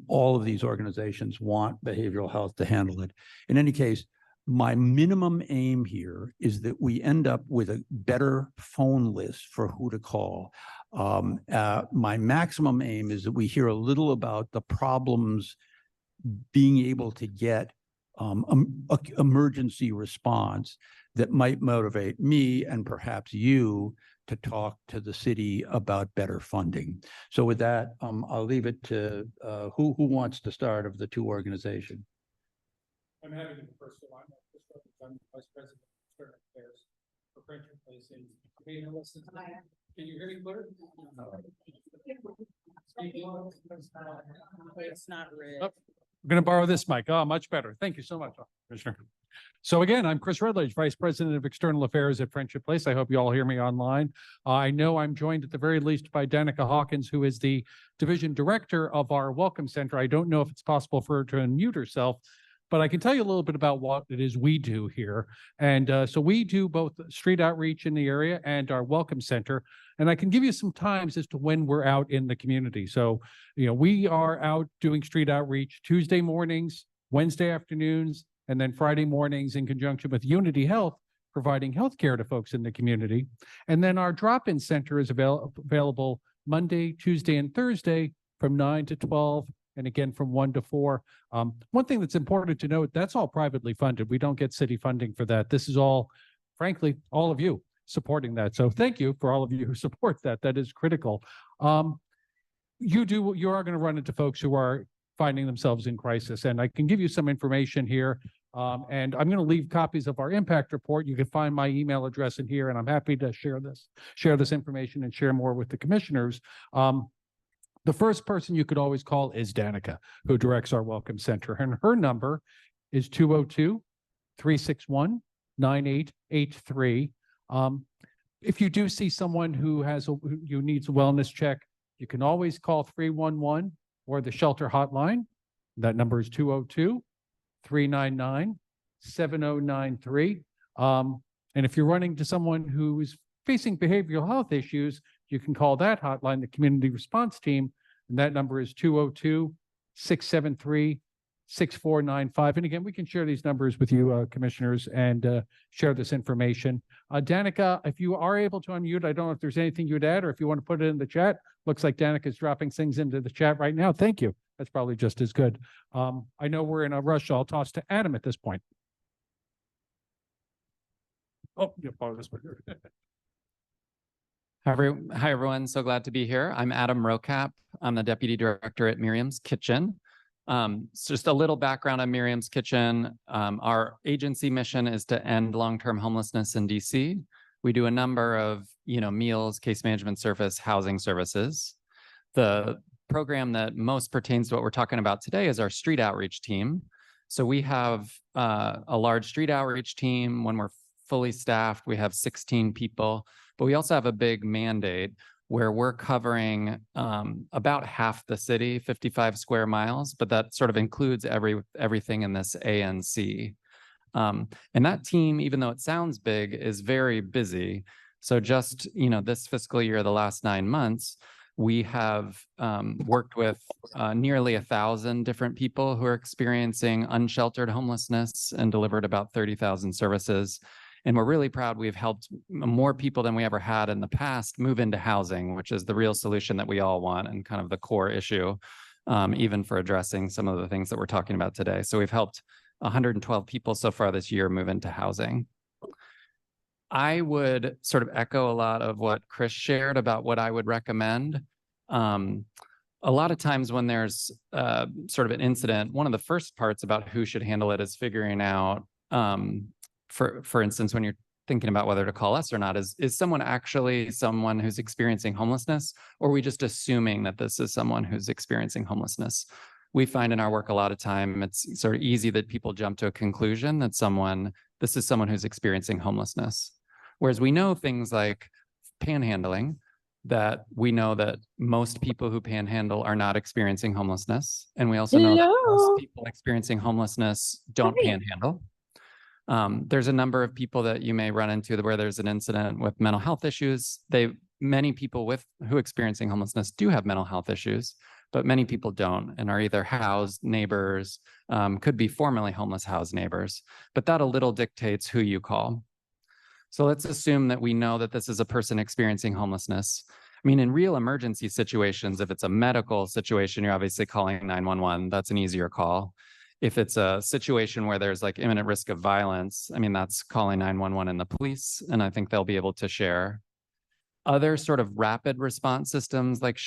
all of these organizations want behavioral health to handle it. In any case, my minimum aim here is that we end up with a better phone list for who to call. My maximum aim is that we hear a little about the problems being able to get emergency response that might motivate me and perhaps you to talk to the city about better funding. So with that, I'll leave it to who wants to start of the two organizations. I'm having the first one. I'm Vice President of External Affairs for Friendship Place in Can you hear me clear? It's not red. Oh, I'm going to borrow this mic. Oh, much better. Thank you so much, Commissioner. So again, I'm Chris Redledge, Vice President of External Affairs at Friendship Place. I hope you all hear me online. I know I'm joined at the very least by Danica Hawkins, who is the Division Director of our Welcome Center. I don't know if it's possible for her to unmute herself, but I can tell you a little bit about what it is we do here. And so we do both street outreach in the area and our Welcome Center. And I can give you some times as to when we're out in the community. So, you know, we are out doing street outreach Tuesday mornings, Wednesday afternoons, and then Friday mornings in conjunction with Unity Health, providing healthcare to folks in the community. And then our drop-in center is available Monday, Tuesday, and Thursday from 9 to 12, and again from 1 to 4. One thing that's important to note, that's all privately funded. We don't get city funding for that. This is all, frankly, all of you supporting that. So thank you for all of you who support that. That is critical. You are going to run into folks who are finding themselves in crisis, and I can give you some information here. And I'm going to leave copies of our impact report. You can find my email address in here, and I'm happy to share this information and share more with the commissioners. The first person you could always call is Danica, who directs our Welcome Center, and her number is 202-361-9883. If you do see someone who needs a wellness check, you can always call 311 or the shelter hotline. That number is 202-399-7093. And if you're running to someone who is facing behavioral health issues, you can call that hotline, the community response team, and that number is 202-673-6495. And again, we can share these numbers with you, commissioners, and share this information. Danica, if you are able to unmute, I don't know if there's anything you'd add or if you want to put it in the chat. Looks like Danica is dropping things into the chat right now. Thank you. That's probably just as good. I know we're in a rush. So I'll toss to Adam at this point. Oh, yeah, follow this one. Hi, everyone. So glad to be here. I'm Adam Rocap. I'm the Deputy Director at Miriam's Kitchen. So just a little background on Miriam's Kitchen. Our agency mission is to end long-term homelessness in DC. We do a number of, meals, case management service, housing services. The program that most pertains to what we're talking about today is our street outreach team. So we have a large street outreach team. When we're fully staffed, we have 16 people. But we also have a big mandate where we're covering about half the city, 55 square miles, but that sort of includes everything in this ANC. And that team, even though it sounds big, is very busy. So just, this fiscal year, the last 9 months, we have worked with nearly 1,000 different people who are experiencing unsheltered homelessness and delivered about 30,000 services. And we're really proud we've helped more people than we ever had in the past move into housing, which is the real solution that we all want and kind of the core issue, even for addressing some of the things that we're talking about today. So we've helped 112 people so far this year move into housing. I would sort of echo a lot of what Chris shared about what I would recommend. A lot of times when there's sort of an incident, one of the first parts about who should handle it is figuring out, for instance, when you're thinking about whether to call us or not, is someone actually someone who's experiencing homelessness, or are we just assuming that this is someone who's experiencing homelessness? we find in our work a lot of time, it's sort of easy that people jump to a conclusion that this is someone who's experiencing homelessness. Whereas we know things like panhandling, that we know that most people who panhandle are not experiencing homelessness. And we also know that most people experiencing homelessness don't panhandle. There's a number of people that you may run into where there's an incident with mental health issues. Many people who experiencing homelessness do have mental health issues, but many people don't and are either housed neighbors, could be formerly homeless housed neighbors, but that a little dictates who you call. So let's assume that we know that this is a person experiencing homelessness. I mean, in real emergency situations, if it's a medical situation, you're obviously calling 911. That's an easier call. If it's a situation where there's like imminent risk of violence, I mean, that's calling 911 and the police, and I think they'll be able to share. Other sort of rapid response systems, like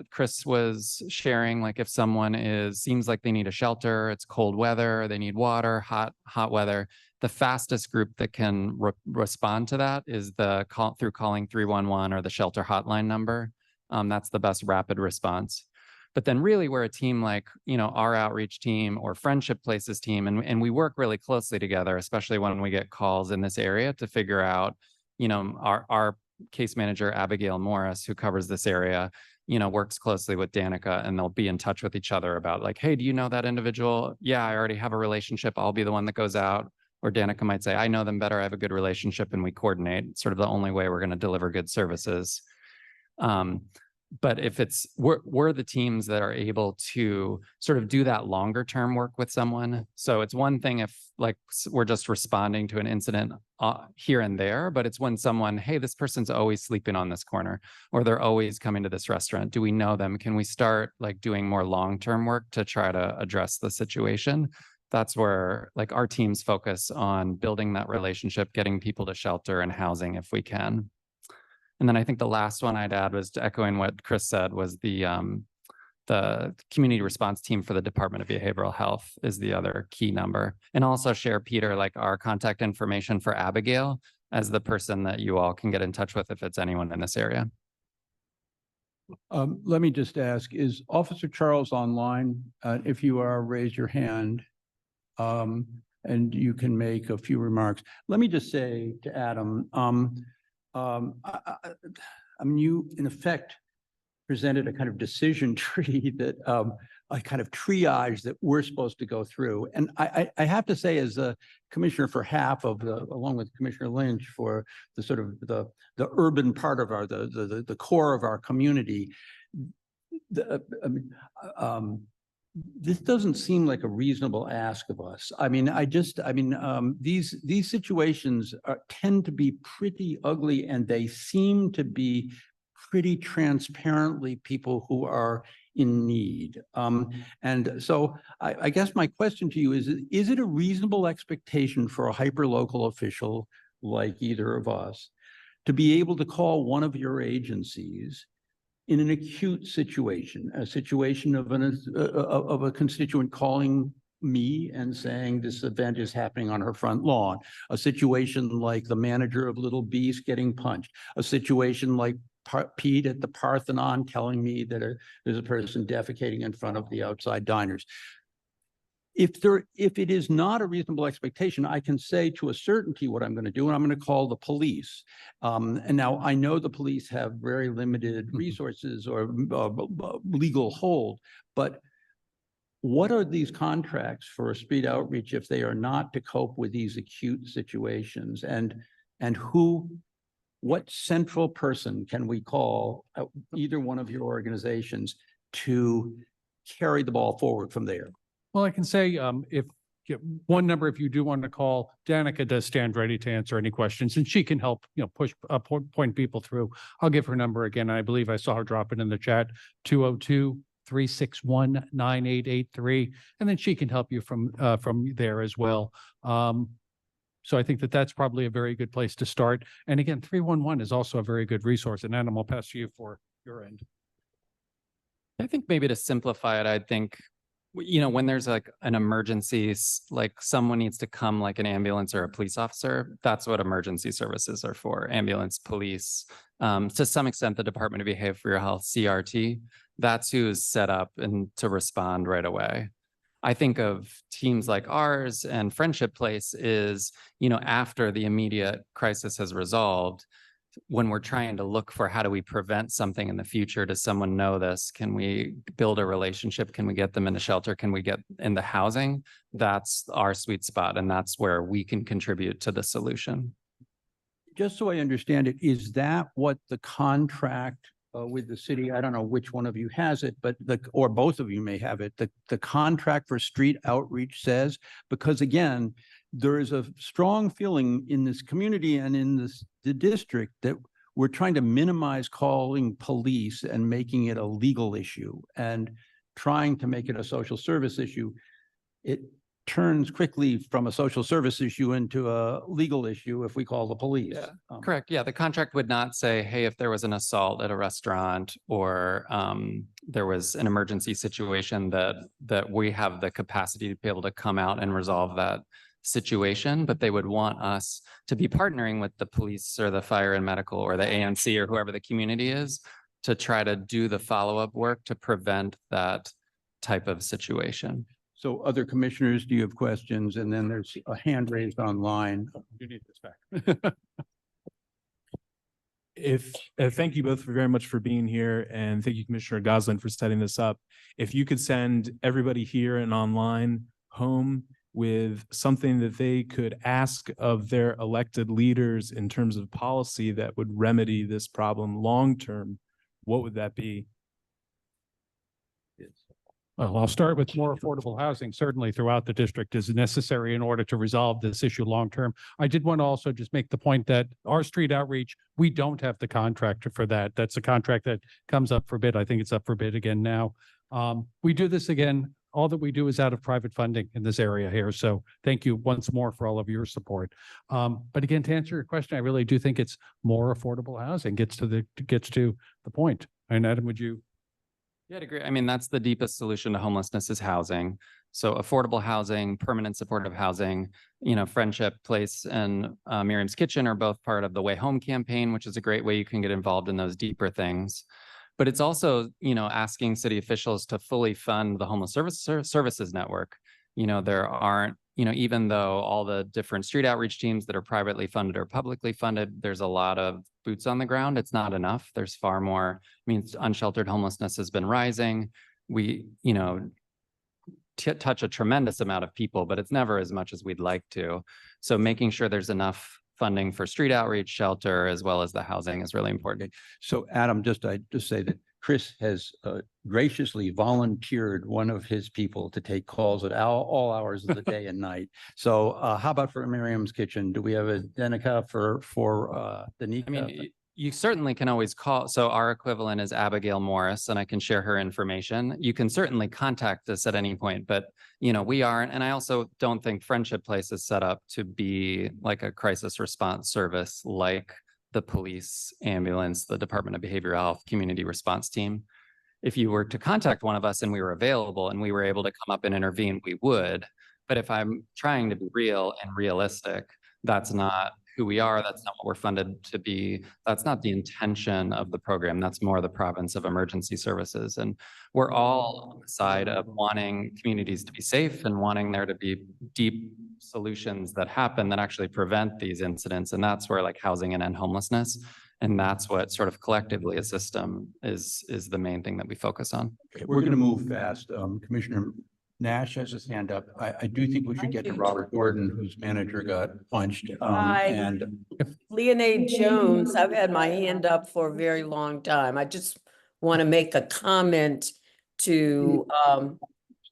Chris was sharing, like if someone seems like they need a shelter, it's cold weather, they need water, hot weather. The fastest group that can respond to that is through calling 311 or the shelter hotline number. That's the best rapid response. But then really we're a team like, our outreach team or Friendship Places team, and we work really closely together, especially when we get calls in this area to figure out, our case manager, Abigail Morris, who covers this area, works closely with Danica, and they'll be in touch with each other about like, hey, do you know that individual? Yeah, I already have a relationship. I'll be the one that goes out. Or Danica might say, I know them better. I have a good relationship, and we coordinate. It's sort of the only way we're going to deliver good services. But if we're the teams that are able to sort of do that longer term work with someone. So it's one thing if like we're just responding to an incident here and there, but it's when someone, hey, this person's always sleeping on this corner, or they're always coming to this restaurant. Do we know them? Can we start like doing more long-term work to try to address the situation? That's where like our teams focus on building that relationship, getting people to shelter and housing if we can. And then I think the last one I'd add was echoing what Chris said was the community response team for the Department of Behavioral Health is the other key number. And also share, Peter, like our contact information for Abigail as the person that you all can get in touch with if it's anyone in this area. Let me just ask, is Officer Charles online? If you are, raise your hand. And you can make a few remarks. Let me just say to Adam, I mean, you in effect presented a kind of decision tree that a kind of triage that we're supposed to go through. And I have to say, as a commissioner for half of along with Commissioner Lynch for the sort of the urban part of the core of our community, this doesn't seem like a reasonable ask of us. I mean, these situations tend to be pretty ugly, and they seem to be pretty transparently people who are in need. And so I guess my question to you is it a reasonable expectation for a hyperlocal official like either of us to be able to call one of your agencies in an acute situation, a situation of a constituent calling me and saying this event is happening on her front lawn, a situation like the manager of Little Beast getting punched, a situation like Pete at the Parthenon telling me that there's a person defecating in front of the outside diners. If it is not a reasonable expectation, I can say to a certainty what I'm going to do, and I'm going to call the police. And now I know the police have very limited resources or legal hold, but what are these contracts for a street outreach if they are not to cope with these acute situations? And what central person can we call either one of your organizations to carry the ball forward from there? Well, I can say if one number, if you do want to call, Danica does stand ready to answer any questions, and she can help, push, point people through. I'll give her number again. I believe I saw her drop it in the chat, 202-361-9883. And then she can help you from there as well. So I think that's probably a very good place to start. And again, 311 is also a very good resource. And Adam, I'll pass to you for your end. I think maybe to simplify it, I think, when there's like an emergency, like someone needs to come, like an ambulance or a police officer, that's what emergency services are for, ambulance, police, to some extent, the Department of Behavioral Health, CRT. that's who's set up and to respond right away. I think of teams like ours and Friendship Place is, after the immediate crisis has resolved, when we're trying to look for how do we prevent something in the future, does someone know this? Can we build a relationship? Can we get them into shelter? Can we get in the housing? That's our sweet spot. And that's where we can contribute to the solution. Just so I understand it, is that what the contract with the city, I don't know which one of you has it, but or both of you may have it, the contract for street outreach says? Because again, there is a strong feeling in this community and in the district that we're trying to minimize calling police and making it a legal issue and trying to make it a social service issue. It turns quickly from a social service issue into a legal issue if we call the police. Yeah, correct. Yeah, the contract would not say, hey, if there was an assault at a restaurant or there was an emergency situation that we have the capacity to be able to come out and resolve that situation, but they would want us to be partnering with the police or the fire and medical or the ANC or whoever the community is to try to do the follow-up work to prevent that type of situation. So other commissioners, do you have questions? And then there's a hand raised online. You need this back. Thank you both very much for being here, and thank you, Commissioner Gosselin, for setting this up. If you could send everybody here and online home with something that they could ask of their elected leaders in terms of policy that would remedy this problem long-term, what would that be? Well, I'll start with more affordable housing, certainly throughout the district is necessary in order to resolve this issue long-term. I did want to also just make the point that our street outreach, we don't have the contractor for that. That's a contract that comes up for bid. I think it's up for bid again now. We do this again. All that we do is out of private funding in this area here. So thank you once more for all of your support. But again, to answer your question, I really do think it's more affordable housing gets to the point. And Adam, would you? Yeah, I'd agree. I mean, that's the deepest solution to homelessness is housing. So affordable housing, permanent supportive housing, Friendship Place and Miriam's Kitchen are both part of the Way Home campaign, which is a great way you can get involved in those deeper things. But it's also, asking city officials to fully fund the homeless services network. There aren't, even though all the different street outreach teams that are privately funded or publicly funded, there's a lot of boots on the ground. It's not enough. There's far more. I mean, unsheltered homelessness has been rising. We, touch a tremendous amount of people, but it's never as much as we'd like to. So making sure there's enough funding for street outreach, shelter, as well as the housing is really important. So Adam, I just say that Chris has graciously volunteered one of his people to take calls at all hours of the day and night. So how about for Miriam's Kitchen? Do we have a Denica for Danica? I mean, you certainly can always call. So our equivalent is Abigail Morris, and I can share her information. You can certainly contact us at any point, but we aren't. And I also don't think Friendship Place is set up to be like a crisis response service like the police, ambulance, the Department of Behavioral Health, community response team. If you were to contact one of us and we were available and we were able to come up and intervene, we would. But if I'm trying to be real and realistic, that's not who we are. That's not what we're funded to be. That's not the intention of the program. That's more the province of emergency services. And we're all on the side of wanting communities to be safe and wanting there to be deep solutions that happen that actually prevent these incidents. And that's where like housing and end homelessness. And that's what sort of collectively a system is the main thing that we focus on. Okay, we're going to move fast. Commissioner Nash has his hand up. I do think we should get to Robert Gordon, whose manager got punched. And Leonade Jones, I've had my hand up for a very long time. I just want to make a comment to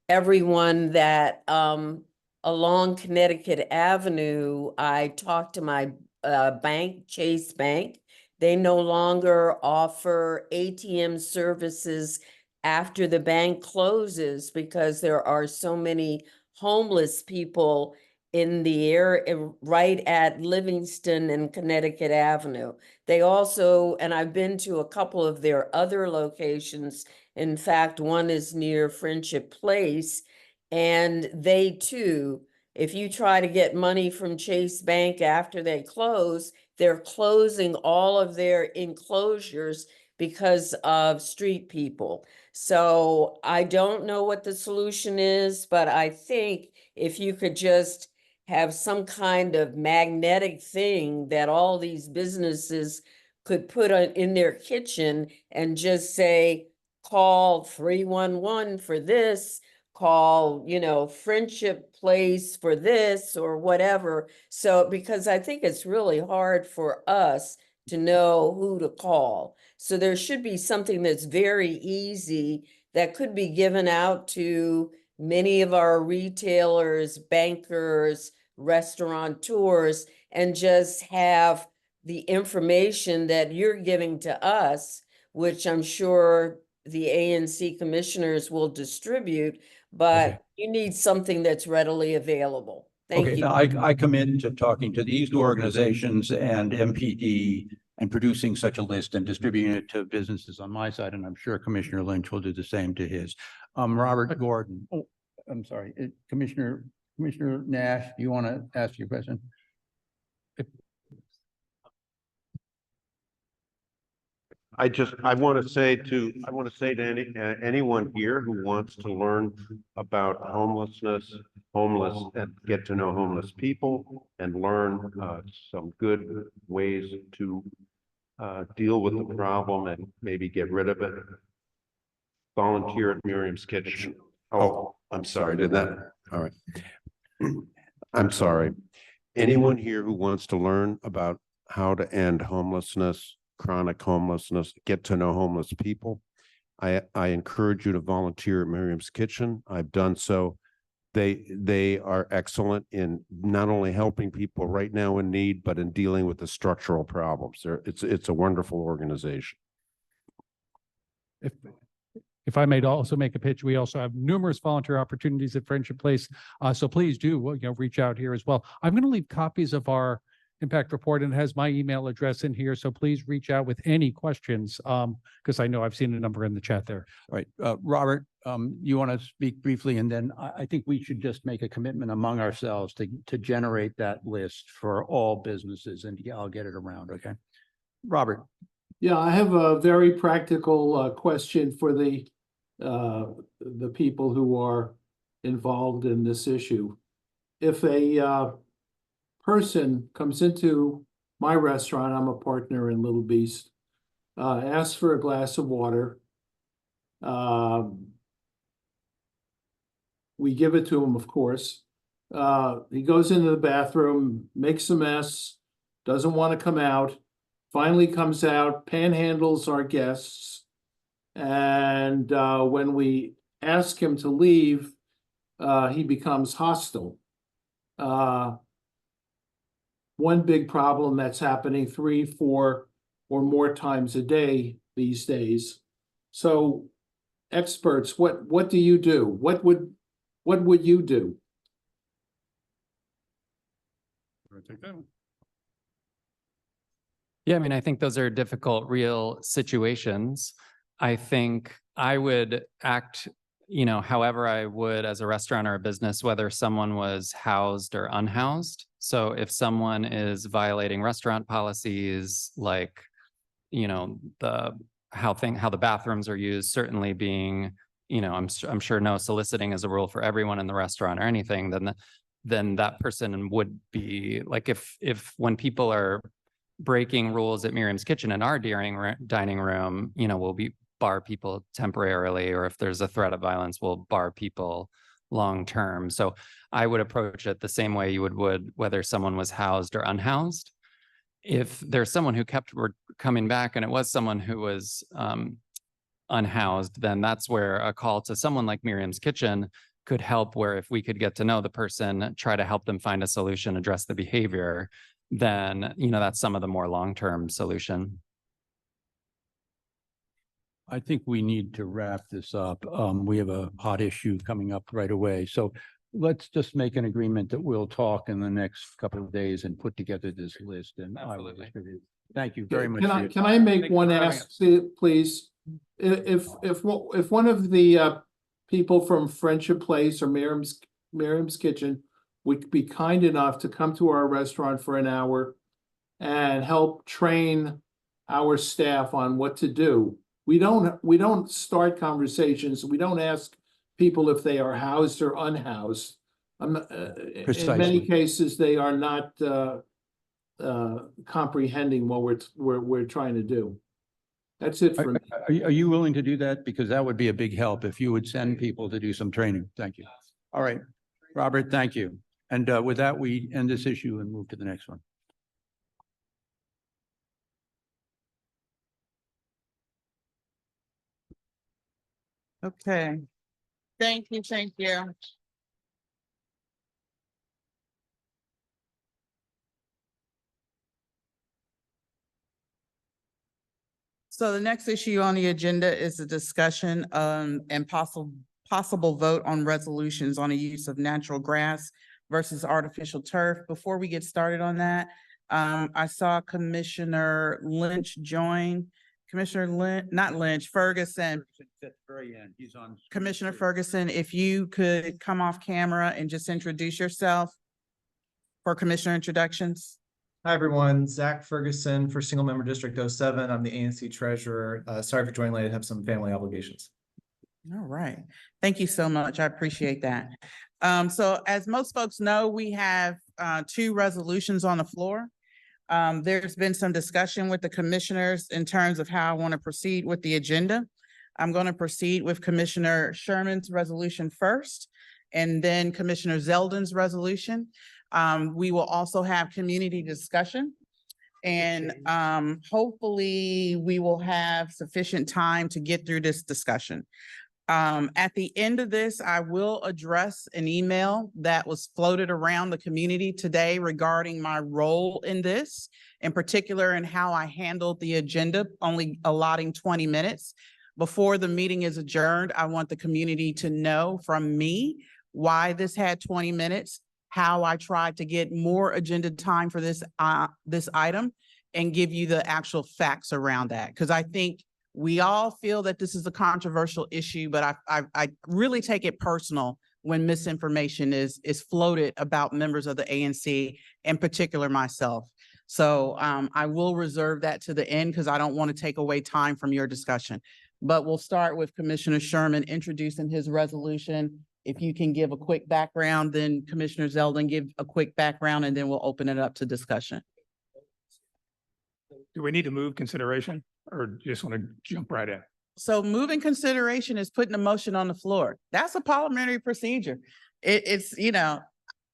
everyone that along Connecticut Avenue, I talked to my bank, Chase Bank. They no longer offer ATM services after the bank closes because there are so many homeless people in the area right at Livingston and Connecticut Avenue. They also, and I've been to a couple of their other locations. In fact, one is near Friendship Place, and they too, if you try to get money from Chase Bank after they close, they're closing all of their enclosures because of street people. So I don't know what the solution is, but I think if you could just have some kind of magnetic thing that all these businesses could put in their kitchen and just say, call 311 for this, call, Friendship Place for this or whatever. So, because I think it's really hard for us to know who to call. So there should be something that's very easy that could be given out to many of our retailers, bankers, restaurateurs, and just have the information that you're giving to us, which I'm sure the ANC commissioners will distribute, but you need something that's readily available. Thank Okay, you. now I commit to talking to these two organizations and MPD and producing such a list and distributing it to businesses on my side, and I'm sure Commissioner Lynch will do the same to his. Robert Gordon, I'm sorry, Commissioner Nash, do you want to ask your question? I want to say to anyone here who wants to learn about homelessness, and get to know homeless people and learn some good ways to deal with the problem and maybe get rid of it. Volunteer at Miriam's Kitchen. Oh, I'm sorry, all right. I'm sorry. Anyone here who wants to learn about how to end homelessness, chronic homelessness, get to know homeless people, I encourage you to volunteer at Miriam's Kitchen. I've done so. They are excellent in not only helping people right now in need, but in dealing with the structural problems. It's a wonderful organization. If I may also make a pitch, we also have numerous volunteer opportunities at Friendship Place. So please do, reach out here as well. I'm going to leave copies of our impact report and it has my email address in here. So please reach out with any questions because I know I've seen a number in the chat there. All right, Robert, you want to speak briefly, and then I think we should just make a commitment among ourselves to generate that list for all businesses, and I'll get it around. Okay, Robert. Yeah, I have a very practical question for the people who are involved in this issue. If a person comes into my restaurant, I'm a partner in Little Beast, asks for a glass of water, we give it to him, of course. He goes into the bathroom, makes a mess, doesn't want to come out, finally comes out, panhandles our guests. And when we ask him to leave, he becomes hostile. One big problem that's happening 3, 4, or more times a day these days. So experts, what do you do? What would you do? Yeah, I mean, I think those are difficult, real situations. I think I would act, however I would as a restaurant or a business, whether someone was housed or unhoused. So if someone is violating restaurant policies, like, how the bathrooms are used, certainly being, I'm sure no soliciting is a rule for everyone in the restaurant or anything, then that person would be like, if when people are breaking rules at Miriam's Kitchen in our dining room, we'll bar people temporarily, or if there's a threat of violence, we'll bar people long-term. So I would approach it the same way you would whether someone was housed or unhoused. If there's someone who kept coming back and it was someone who was unhoused, then that's where a call to someone like Miriam's Kitchen could help, where if we could get to know the person, try to help them find a solution, address the behavior, then, that's some of the more long-term solution. I think we need to wrap this up. We have a hot issue coming up right away. So let's just make an agreement that we'll talk in the next couple of days and put together this list, and I will distribute. Thank you very much. Can I make one ask, please? If one of the people from Friendship Place or Miriam's Kitchen would be kind enough to come to our restaurant for an hour and help train our staff on what to do. We don't start conversations. We don't ask people if they are housed or unhoused. In many Precisely. cases, they are not comprehending what we're trying to do. That's it for me. Are you willing to do that? Because that would be a big help if you would send people to do some training. Thank you. All right, Robert, thank you. And with that, we end this issue and move to the next one. Okay. Thank you, thank you. So the next issue on the agenda is a discussion and possible vote on resolutions on the use of natural grass versus artificial turf. Before we get started on that, I saw Commissioner Lynch join. Commissioner Lynch, not Lynch, Ferguson. That's very end. He's on. Commissioner Ferguson, if you could come off camera and just introduce yourself for commissioner introductions. Hi, everyone. Zach Ferguson for Single Member District 07. I'm the ANC Treasurer. Sorry for joining late. I have some family obligations. All right. Thank you so much. I appreciate that. So as most folks know, we have two resolutions on the floor. There's been some discussion with the commissioners in terms of how I want to proceed with the agenda. I'm going to proceed with Commissioner Sherman's resolution first, and then Commissioner Zeldin's resolution. We will also have community discussion, and hopefully we will have sufficient time to get through this discussion. At the end of this, I will address an email that was floated around the community today regarding my role in this, in particular in how I handled the agenda, only allotting 20 minutes. Before the meeting is adjourned, I want the community to know from me why this had 20 minutes, how I tried to get more agenda time for this item, and give you the actual facts around that. Because I think we all feel that this is a controversial issue, but I really take it personal when misinformation is floated about members of the ANC, in particular myself. So I will reserve that to the end because I don't want to take away time from your discussion. But we'll start with Commissioner Sherman introducing his resolution. If you can give a quick background, then Commissioner Zeldin give a quick background, and then we'll open it up to discussion. Do we need to move consideration or just want to jump right in? So moving consideration is putting a motion on the floor. That's a parliamentary procedure. It's, you know,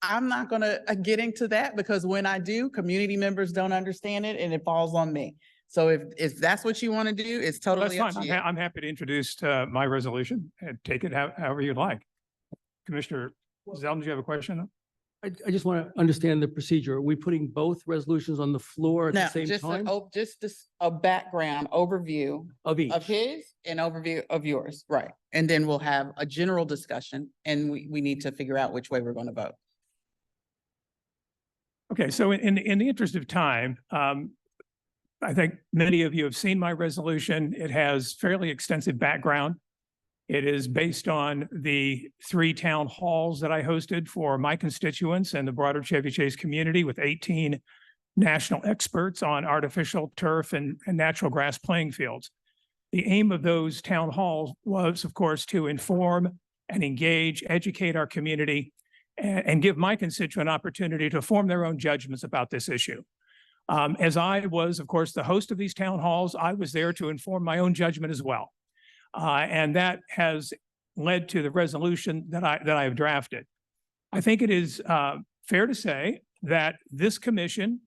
I'm not going to get into that because when I do, community members don't understand it and it falls on me. So if that's what you want to do, it's totally up to you. I'm happy to introduce my resolution and take it however you'd like. Commissioner Zeldin, do you have a question? I just want to understand the procedure. Are we putting both resolutions on the floor at the No, same just time? just a background overview Of each? of his and overview of yours, right? And then we'll have a general discussion, and we need to figure out which way we're going to vote. Okay, so in the interest of time, I think many of you have seen my resolution. It has fairly extensive background. It is based on the 3 town halls that I hosted for my constituents and the broader Chevy Chase community with 18 national experts on artificial turf and natural grass playing fields. The aim of those town halls was, of course, to inform and engage, educate our community, and give my constituent opportunity to form their own judgments about this issue. As I was, of course, the host of these town halls, I was there to inform my own judgment as well. And that has led to the resolution that I have drafted. I think it is fair to say that this commission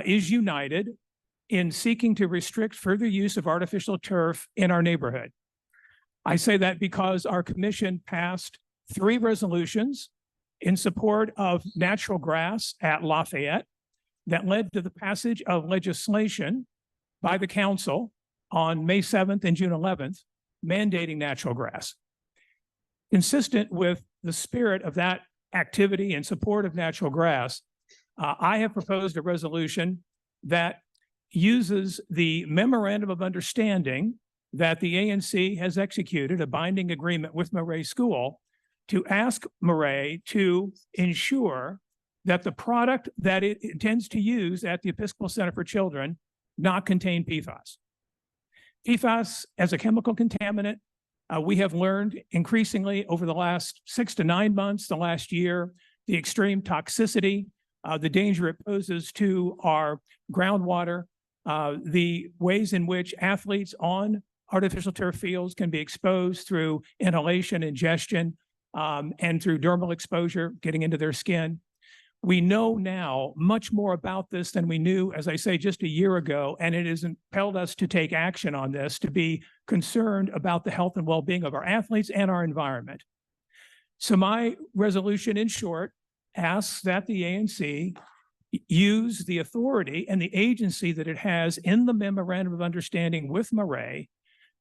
is united in seeking to restrict further use of artificial turf in our neighborhood. I say that because our commission passed 3 resolutions in support of natural grass at Lafayette that led to the passage of legislation by the council on May 7th and June 11th, mandating natural grass. Consistent with the spirit of that activity in support of natural grass, I have proposed a resolution that uses the memorandum of understanding that the ANC has executed, a binding agreement with Murray School, to ask Murray to ensure that the product that it intends to use at the Episcopal Center for Children not contain PFAS. PFAS as a chemical contaminant, we have learned increasingly over the last 6 to 9 months, the last year, the extreme toxicity, the danger it poses to our groundwater, the ways in which athletes on artificial turf fields can be exposed through inhalation, ingestion, and through dermal exposure, getting into their skin. We know now much more about this than we knew, as I say, just a year ago, and it has impelled us to take action on this, to be concerned about the health and well-being of our athletes and our environment. So my resolution, in short, asks that the ANC use the authority and the agency that it has in the memorandum of understanding with Murray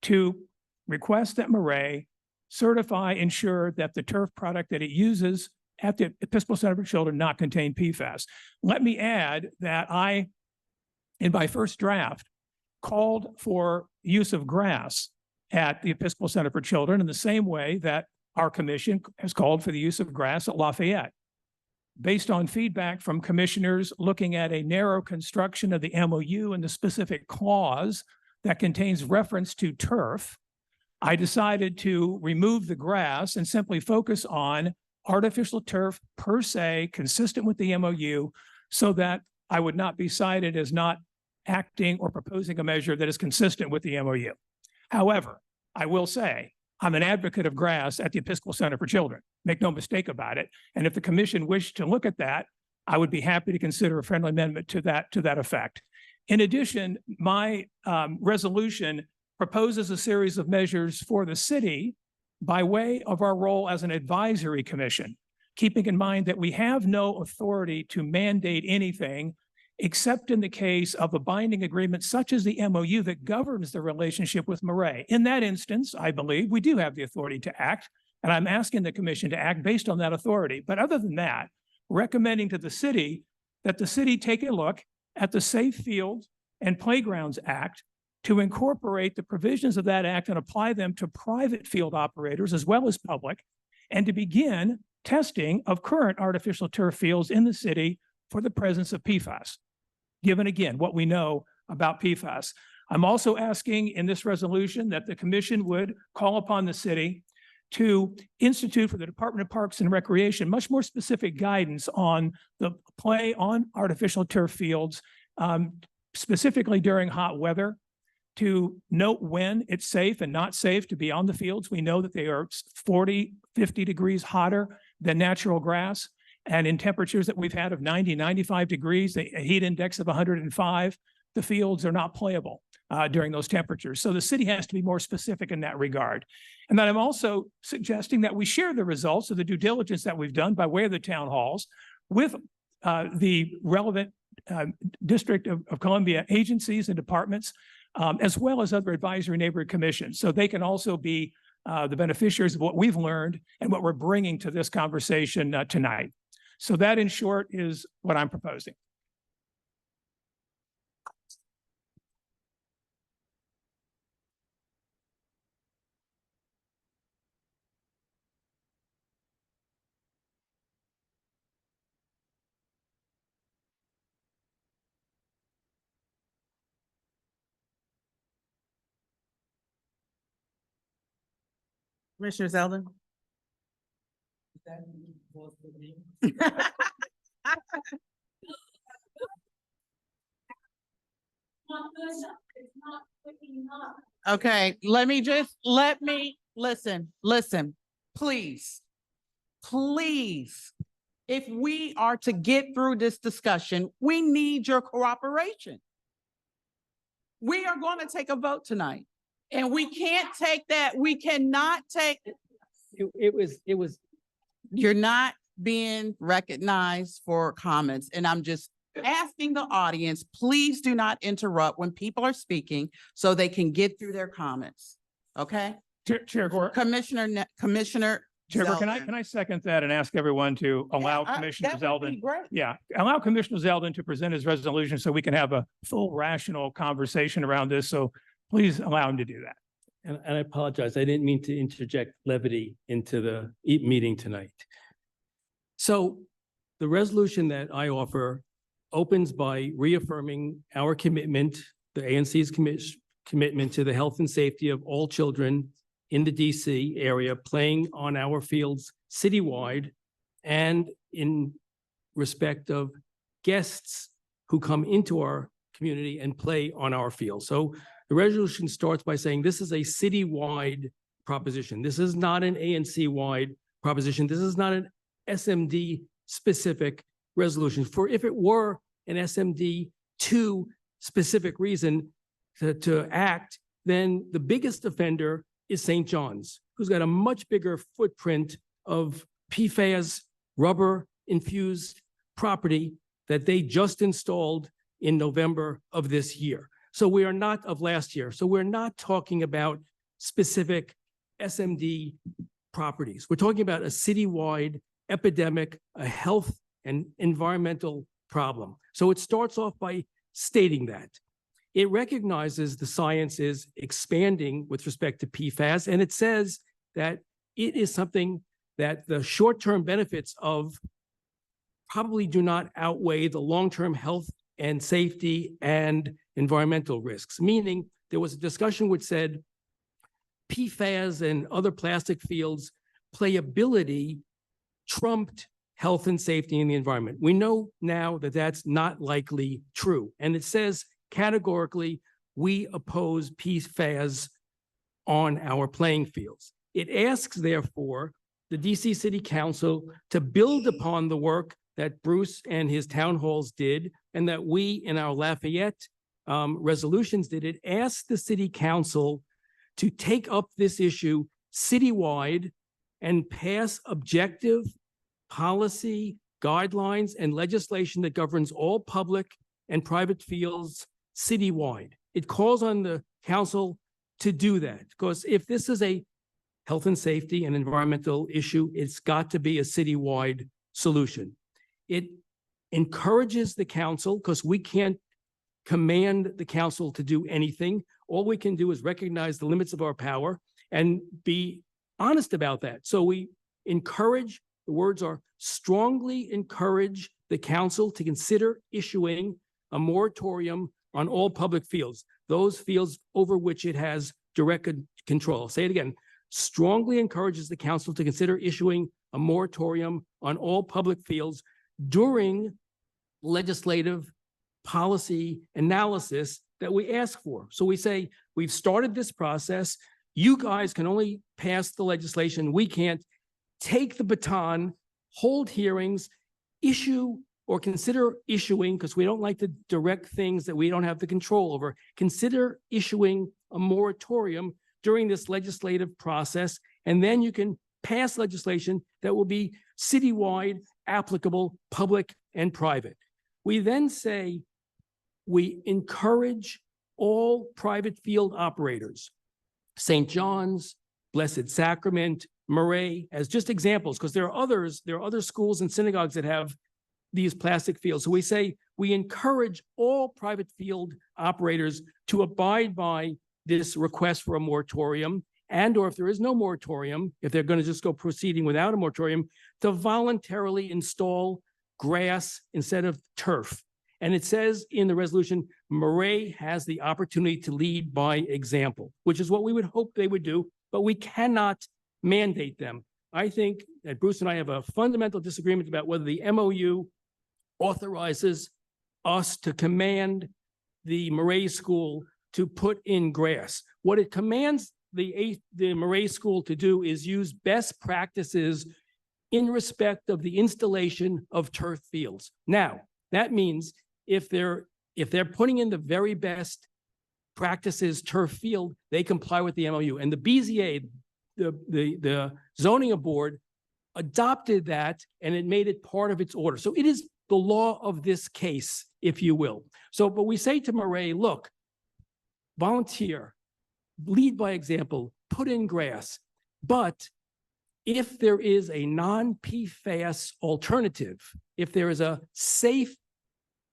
to request that Murray certify, ensure that the turf product that it uses at the Episcopal Center for Children not contain PFAS. Let me add that I, in my first draft, called for use of grass at the Episcopal Center for Children in the same way that our commission has called for the use of grass at Lafayette. Based on feedback from commissioners looking at a narrow construction of the MOU and the specific clause that contains reference to turf, I decided to remove the grass and simply focus on artificial turf per se, consistent with the MOU, so that I would not be cited as not acting or proposing a measure that is consistent with the MOU. However, I will say, I'm an advocate of grass at the Episcopal Center for Children. Make no mistake about it. And if the commission wished to look at that, I would be happy to consider a friendly amendment to that effect. In addition, my resolution proposes a series of measures for the city by way of our role as an advisory commission, keeping in mind that we have no authority to mandate anything except in the case of a binding agreement such as the MOU that governs the relationship with Murray. In that instance, I believe we do have the authority to act, and I'm asking the commission to act based on that authority. But other than that, recommending to the city that the city take a look at the Safe Fields and Playgrounds Act to incorporate the provisions of that act and apply them to private field operators as well as public, and to begin testing of current artificial turf fields in the city for the presence of PFAS, given again what we know about PFAS. I'm also asking in this resolution that the commission would call upon the city to institute for the Department of Parks and Recreation much more specific guidance on the play on artificial turf fields, specifically during hot weather, to note when it's safe and not safe to be on the fields. We know that they are 40, 50 degrees hotter than natural grass. And in temperatures that we've had of 90, 95 degrees, a heat index of 105, the fields are not playable during those temperatures. So the city has to be more specific in that regard. And then I'm also suggesting that we share the results of the due diligence that we've done by way of the town halls with the relevant District of Columbia agencies and departments, as well as other advisory neighborhood commissions. So they can also be the beneficiaries of what we've learned and what we're bringing to this conversation tonight. So that, in short, is what I'm proposing. Commissioner Zeldin? Okay, let me listen, please. If we are to get through this discussion, we need your cooperation. We are going to take a vote tonight, and we can't take that. We cannot take. It was. You're not being recognized for comments, and I'm just asking the audience, please do not interrupt when people are speaking so they can get through their comments. Okay? Chair Gore. Commissioner Chair, Gore, can Zeldin. I second that and ask everyone to allow Commissioner that would be Zeldin? great. Yeah, allow Commissioner Zeldin to present his resolution so we can have a full rational conversation around this. So please allow him to do that. And I apologize, I didn't mean to interject levity into the meeting tonight. So the resolution that I offer opens by reaffirming our commitment the ANC's commitment to the health and safety of all children in the DC area playing on our fields citywide and in respect of guests who come into our community and play on our field. So the resolution starts by saying this is a citywide proposition. This is not an ANC-wide proposition. This is not an SMD-specific resolution. For if it were an SMD2 specific reason to act, then the biggest offender is St. John's, who's got a much bigger footprint of PFAS rubber-infused property that they just installed in November of this year. So we are not of last year. So we're not talking about specific SMD properties. We're talking about a citywide epidemic, a health and environmental problem. So it starts off by stating that. It recognizes the science is expanding with respect to PFAS, and it says that it is something that the short-term benefits of probably do not outweigh the long-term health and safety and environmental risks, meaning there was a discussion which said PFAS and other plastic fields playability trumped health and safety in the environment. We know now that that's not likely true. And it says categorically, we oppose PFAS on our playing fields. It asks, therefore, the DC City Council to build upon the work that Bruce and his town halls did, and that we in our Lafayette resolutions did. It asked the City Council to take up this issue citywide and pass objective policy, guidelines, and legislation that governs all public and private fields citywide. It calls on the council to do that, because if this is a health and safety and environmental issue, it's got to be a citywide solution. It encourages the council, because we can't command the council to do anything. All we can do is recognize the limits of our power and be honest about that. So we encourage, the words are strongly encourage the council to consider issuing a moratorium on all public fields, those fields over which it has direct control. I'll say it again, strongly encourages the council to consider issuing a moratorium on all public fields during legislative policy analysis that we ask for. So we say, we've started this process. You guys can only pass the legislation. We can't. Take the baton, hold hearings, issue or consider issuing, because we don't like to direct things that we don't have the control over, consider issuing a moratorium during this legislative process, and then you can pass legislation that will be citywide, applicable, public, and private. We then say we encourage all private field operators, St. John's, Blessed Sacrament, Murray, as just examples, because there are other schools and synagogues that have these plastic fields. So we say we encourage all private field operators to abide by this request for a moratorium, and or if there is no moratorium, if they're going to just go proceeding without a moratorium, to voluntarily install grass instead of turf. And it says in the resolution, Murray has the opportunity to lead by example, which is what we would hope they would do, but we cannot mandate them. I think that Bruce and I have a fundamental disagreement about whether the MOU authorizes us to command the Murray School to put in grass. What it commands the Murray School to do is use best practices in respect of the installation of turf fields. Now, that means if they're putting in the very best practices turf field, they comply with the MOU. And the BZA, the zoning board, adopted that, and it made it part of its order. So it is the law of this case, if you will. So, but we say to Murray, look, volunteer, lead by example, put in grass. But if there is a non-PFAS alternative, if there is a safe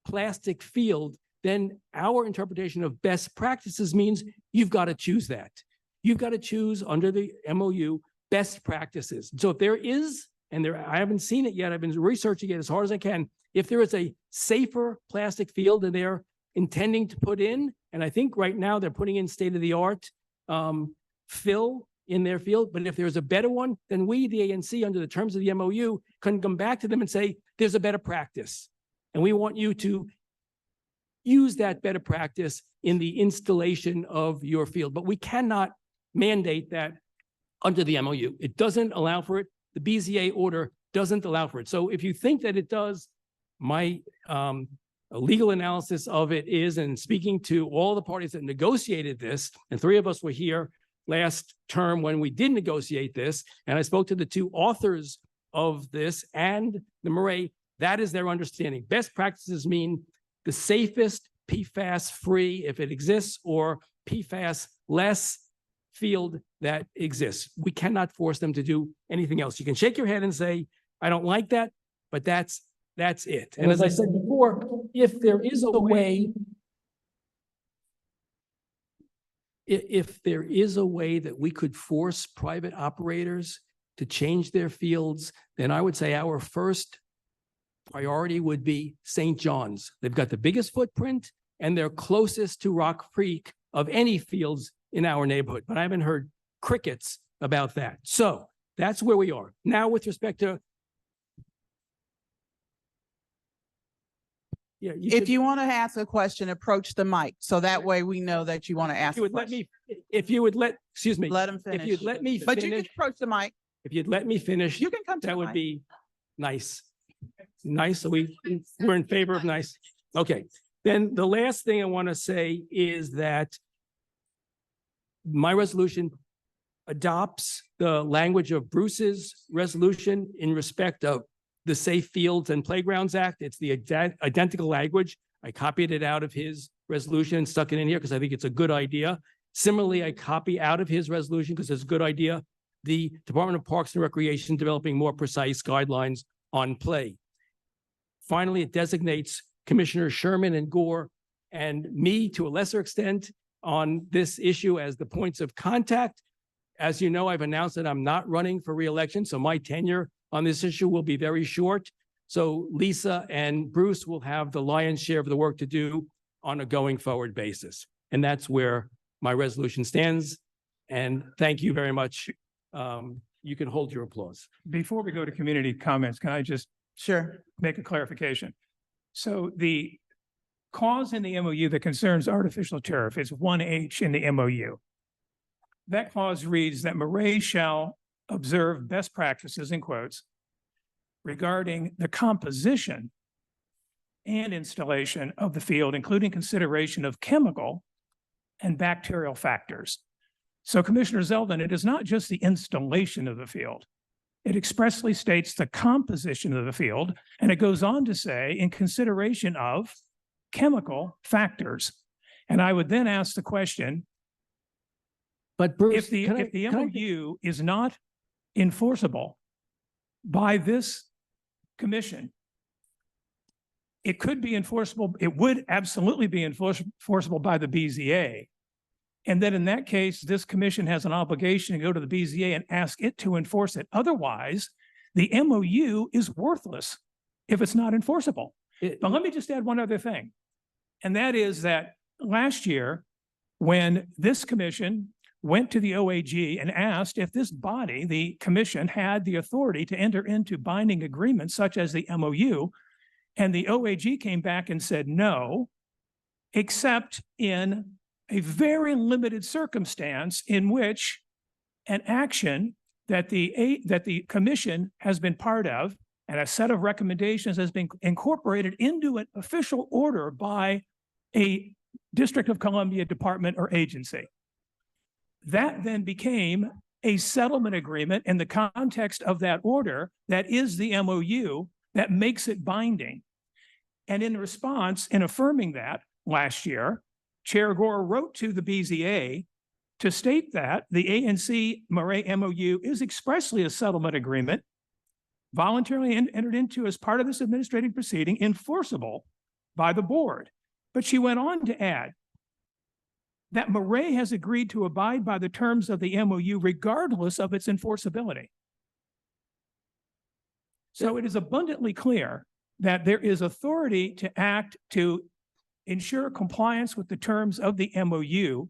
plastic field, then our interpretation of best practices means you've got to choose that. You've got to choose under the MOU best practices. So if there is, and I haven't seen it yet, I've been researching it as hard as I can. If there is a safer plastic field in there, intending to put in, and I think right now they're putting in state-of-the-art fill in their field. But if there's a better one, then we, the ANC, under the terms of the MOU, can come back to them and say, there's a better practice. And we want you to use that better practice in the installation of your field. But we cannot mandate that under the MOU. It doesn't allow for it. The BZA order doesn't allow for it. So if you think that it does, my legal analysis of it is, and speaking to all the parties that negotiated this, and three of us were here last term when we did negotiate this, and I spoke to the two authors of this and the Murray, that is their understanding. Best practices mean the safest PFAS-free, if it exists, or PFAS-less field that exists. We cannot force them to do anything else. You can shake your head and say, I don't like that, but that's it. And as I said before, if there is a way, if there is a way that we could force private operators to change their fields, then I would say our first priority would be St. John's. They've got the biggest footprint and they're closest to Rock Creek of any fields in our neighborhood, but I haven't heard crickets about that. So that's where we are. Now with respect to if you want to ask a question, approach the mic. So that way we know that you want to ask. If you would let, excuse me. Let him finish. If you'd let me But finish. you can approach the mic. If you'd let me finish. You can come to that the would mic. be nice. Nice. So we're in favor of nice. Okay. Then the last thing I want to say is that my resolution adopts the language of Bruce's resolution in respect of the Safe Fields and Playgrounds Act. It's the identical language. I copied it out of his resolution and stuck it in here because I think it's a good idea. Similarly, I copy out of his resolution because it's a good idea, the Department of Parks and Recreation developing more precise guidelines on play. Finally, it designates Commissioner Sherman and Gore and me to a lesser extent on this issue as the points of contact. As you know, I've announced that I'm not running for re-election, so my tenure on this issue will be very short. So Lisa and Bruce will have the lion's share of the work to do on a going forward basis. And that's where my resolution stands. And thank you very much. You can hold your applause. Before we go to community comments, can I just make a clarification? So the clause in the MOU that concerns artificial turf is 1H in the MOU. That clause reads that Murray shall observe best practices, in quotes, regarding the composition and installation of the field, including consideration of chemical and bacterial factors. So Commissioner Zeldin, it is not just the installation of the field. It expressly states the composition of the field, and it goes on to say in consideration of chemical factors. And I would then ask the question, but Bruce, if the MOU is not enforceable by this commission, it could be enforceable. It would absolutely be enforceable by the BZA. And then in that case, this commission has an obligation to go to the BZA and ask it to enforce it. Otherwise, the MOU is worthless if it's not enforceable. But let me just add one other thing. And that is that last year, when this commission went to the OAG and asked if this body, the commission, had the authority to enter into binding agreements such as the MOU, and the OAG came back and said no, except in a very limited circumstance in which an action that the commission has been part of and a set of recommendations has been incorporated into an official order by a District of Columbia department or agency. That then became a settlement agreement in the context of that order that is the MOU that makes it binding. And in response, in affirming that last year, Chair Gore wrote to the BZA to state that the ANC Murray MOU is expressly a settlement agreement voluntarily entered into as part of this administrative proceeding, enforceable by the board. But she went on to add that Murray has agreed to abide by the terms of the MOU regardless of its enforceability. So it is abundantly clear that there is authority to act to ensure compliance with the terms of the MOU,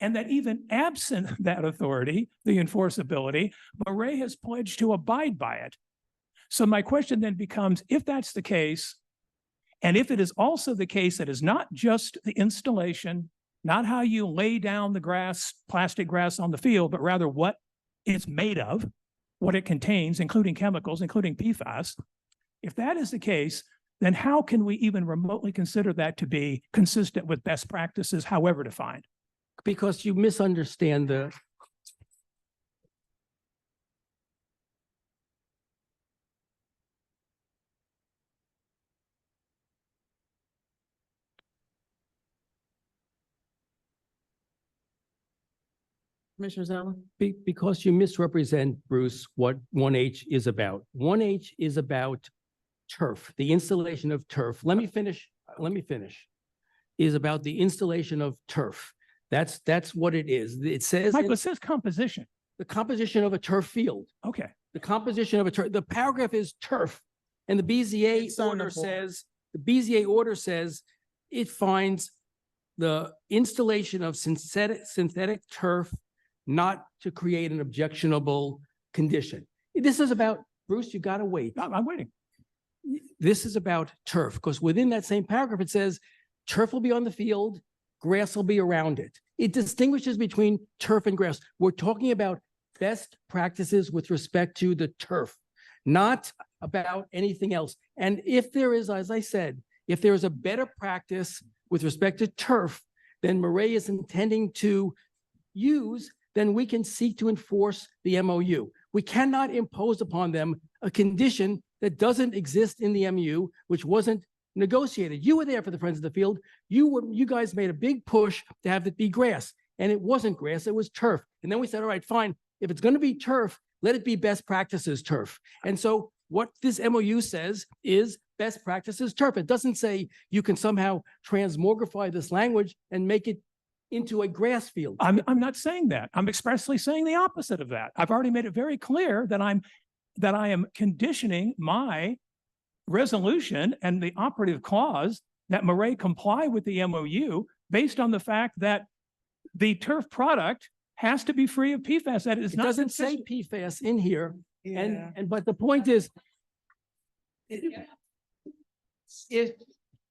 and that even absent that authority, the enforceability, Murray has pledged to abide by it. So my question then becomes, if that's the case, and if it is also the case that is not just the installation, not how you lay down the grass, plastic grass on the field, but rather what it's made of, what it contains, including chemicals, including PFAS. If that is the case, then how can we even remotely consider that to be consistent with best practices, however defined? Because you misunderstand the. Commissioner Zeldin? Because you misrepresent, Bruce, what 1H is about. 1H is about turf, the installation of turf. Let me finish. Is about the installation of turf. That's what it is. It says. Michael, it says composition. The composition of a turf field. Okay. The composition of a turf, the paragraph is turf. And the BZA order says it finds the installation of synthetic turf not to create an objectionable condition. This is about, Bruce, you gotta wait. I'm waiting. This is about turf, because within that same paragraph, it says turf will be on the field, grass will be around it. It distinguishes between turf and grass. We're talking about best practices with respect to the turf, not about anything else. And if there is, as I said, if there is a better practice with respect to turf than Murray is intending to use, then we can seek to enforce the MOU. We cannot impose upon them a condition that doesn't exist in the MOU, which wasn't negotiated. You were there for the Friends of the Field. You guys made a big push to have it be grass, and it wasn't grass, it was turf. And then we said, all right, fine. If it's going to be turf, let it be best practices turf. And so what this MOU says is best practices turf. It doesn't say you can somehow transmogrify this language and make it into a grass field. I'm not saying that. I'm expressly saying the opposite of that. I've already made it very clear that I am conditioning my resolution and the operative clause that Murray comply with the MOU based on the fact that the turf product has to be free of PFAS. That is It not doesn't say PFAS in here. But the point is,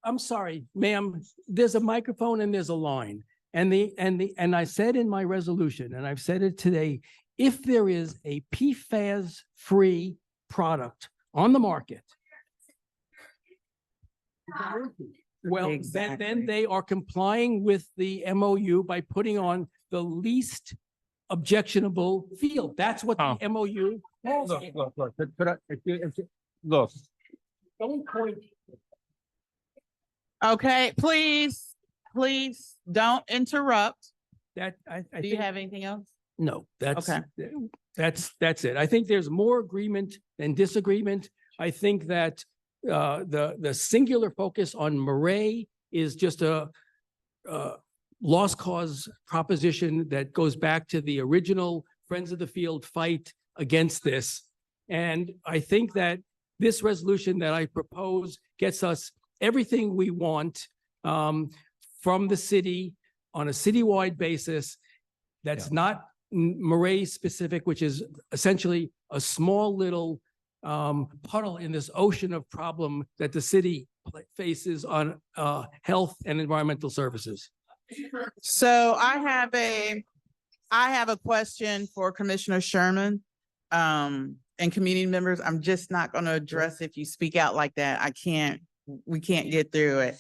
I'm sorry, ma'am, there's a microphone and there's a line. And I said in my resolution, and I've said it today, if there is a PFAS-free product on the market, well, then they are complying with the MOU by putting on the least objectionable field. That's what the MOU. Look. Don't point. Okay, please don't interrupt. I Do you have anything else? No, that's Okay. That's it. I think there's more agreement than disagreement. I think that the singular focus on Murray is just a lost cause proposition that goes back to the original Friends of the Field fight against this. And I think that this resolution that I propose gets us everything we want from the city on a citywide basis. That's not Murray specific, which is essentially a small little puddle in this ocean of problem that the city faces on health and environmental services. So I have a question for Commissioner Sherman and community members. I'm just not going to address if you speak out like that. We can't get through it.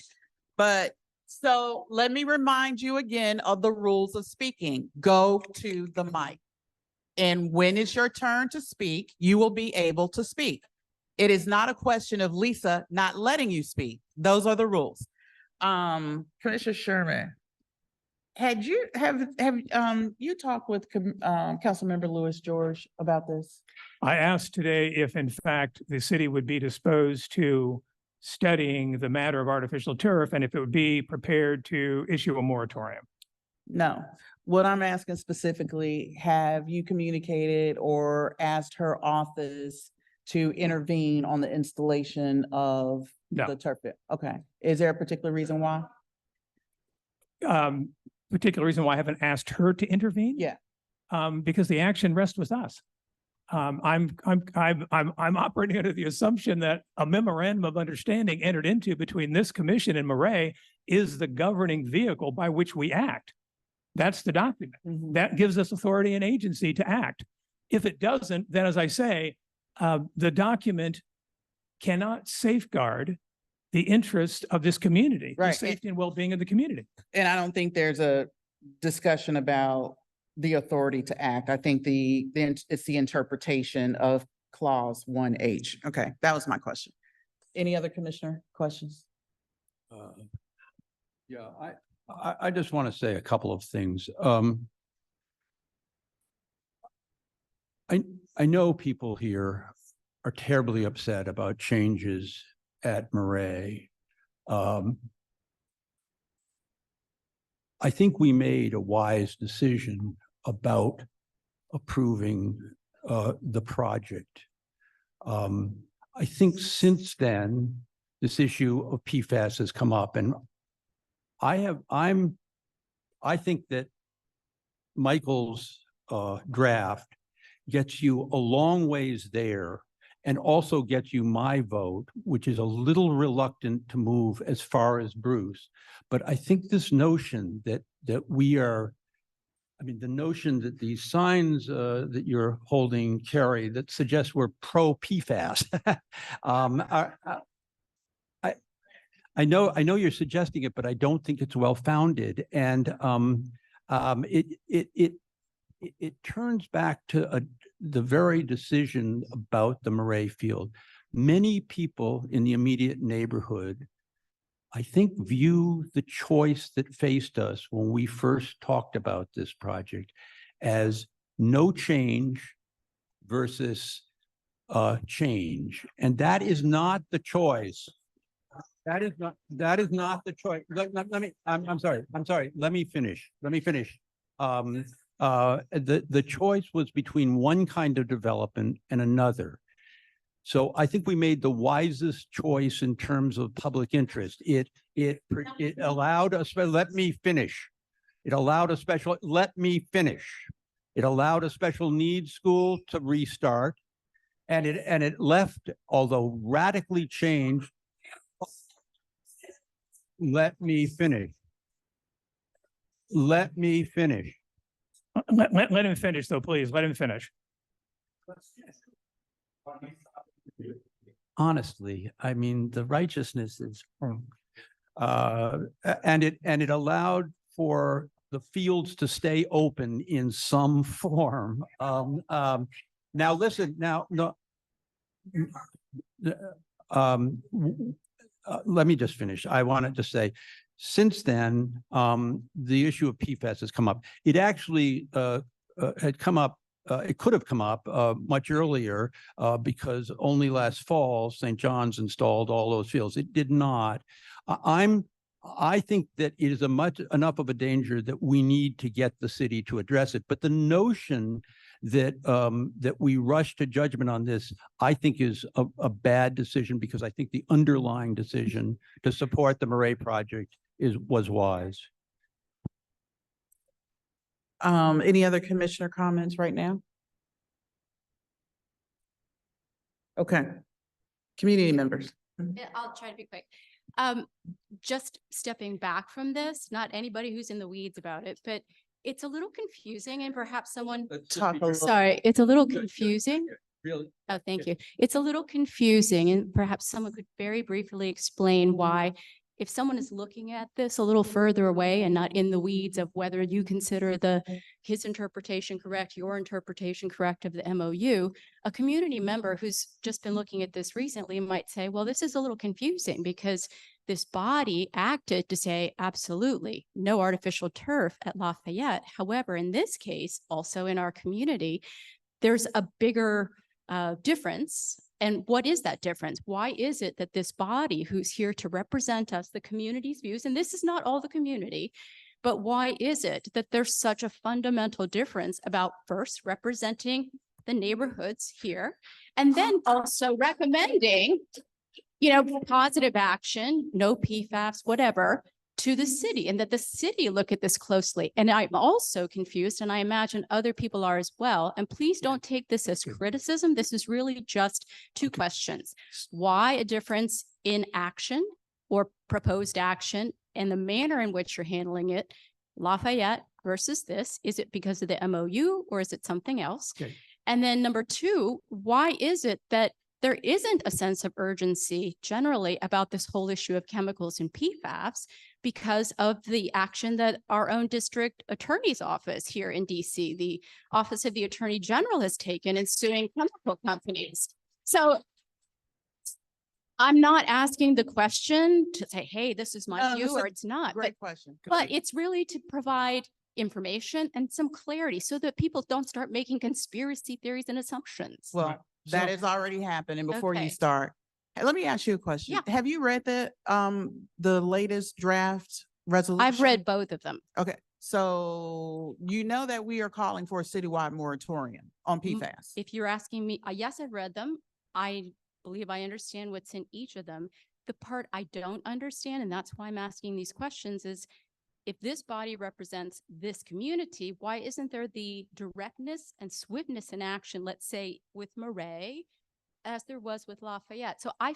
But so let me remind you again of the rules of speaking. Go to the mic. And when it's your turn to speak, you will be able to speak. It is not a question of Lisa not letting you speak. Those are the rules. Commissioner Sherman, have you talked with Councilmember Lewis George about this? I asked today if in fact the city would be disposed to studying the matter of artificial turf and if it would be prepared to issue a moratorium. No. What I'm asking specifically, have you communicated or asked her office to intervene on the installation of the turf pit? Okay. Is there a particular reason why? particular reason why I haven't asked her to intervene. Yeah. Because the action rests with us. I'm operating under the assumption that a memorandum of understanding entered into between this commission and Murray is the governing vehicle by which we act. That's the document. That gives us authority and agency to act. If it doesn't, then as I say, the document cannot safeguard the interest of this community, the Right. safety and well-being of the community. And I don't think there's a discussion about the authority to act. I think it's the interpretation of clause 1H. Okay, that was my question. Any other commissioner questions? Yeah, I just want to say a couple of things. I know people here are terribly upset about changes at Murray. I think we made a wise decision about approving the project. I think since then, this issue of PFAS has come up, and I think that Michael's draft gets you a long ways there and also gets you my vote, which is a little reluctant to move as far as Bruce. But I think this notion that we are, I mean, the notion that these signs that you're holding, Carrie, that suggest we're pro PFAS. I know you're suggesting it, but I don't think it's well founded, and it turns back to the very decision about the Murray field. Many people in the immediate neighborhood, I think, view the choice that faced us when we first talked about this project as no change versus change. And that is not the choice. That is not the choice. I'm sorry. Let me finish. The choice was between one kind of development and another. So I think we made the wisest choice in terms of public interest. It allowed us, let me finish. It allowed a special, let me finish. It allowed a special needs school to restart, and it left, although radically changed. Let me finish. Let me finish. Let him finish, though, please. Let him finish. Honestly, I mean, the righteousness is, and it allowed for the fields to stay open in some form. Now listen, let me just finish. I wanted to say, since then, the issue of PFAS has come up. It actually had come up. It could have come up much earlier because only last fall, St. John's installed all those fields. It did not. I think that it is enough of a danger that we need to get the city to address it. But the notion that that we rush to judgment on this, I think, is a bad decision, because I think the underlying decision to support the Murray project was wise. Any other commissioner comments right now? Okay. Community members. Yeah, I'll try to be quick. Just stepping back from this, not anybody who's in the weeds about it, but it's a little confusing, and perhaps someone, sorry, it's a little confusing. Really? Oh, thank you. It's a little confusing, and perhaps someone could very briefly explain why, if someone is looking at this a little further away and not in the weeds of whether you consider his interpretation correct, your interpretation correct of the MOU, a community member who's just been looking at this recently might say, well, this is a little confusing because this body acted to say, absolutely, no artificial turf at Lafayette. However, in this case, also in our community, there's a bigger difference. And what is that difference? Why is it that this body, who's here to represent us, the community's views, and this is not all the community, but why is it that there's such a fundamental difference about first representing the neighborhoods here, and then also recommending, positive action, no PFAS, whatever, to the city and that the city look at this closely. And I'm also confused, and I imagine other people are as well. And please don't take this as criticism. This is really just two questions. Why a difference in action or proposed action and the manner in which you're handling it, Lafayette versus this? Is it because of the MOU or is it something else? Okay. And then number two, why is it that there isn't a sense of urgency generally about this whole issue of chemicals and PFAS because of the action that our own district attorney's office here in DC, the Office of the Attorney General, has taken in suing chemical companies? So I'm not asking the question to say, hey, this is my view or it's not. Great question. But it's really to provide information and some clarity so that people don't start making conspiracy theories and assumptions. Well, that So- is already happening before you Okay. start. Hey, let me ask you a question. Yeah. Have you read the latest draft resolution? I've read both of them. Okay, so you know that we are calling for a citywide moratorium on PFAS. If you're asking me, yes, I've read them. I believe I understand what's in each of them. The part I don't understand, and that's why I'm asking these questions, is if this body represents this community, why isn't there the directness and swiftness in action, let's say with Murray, as there was with Lafayette? So I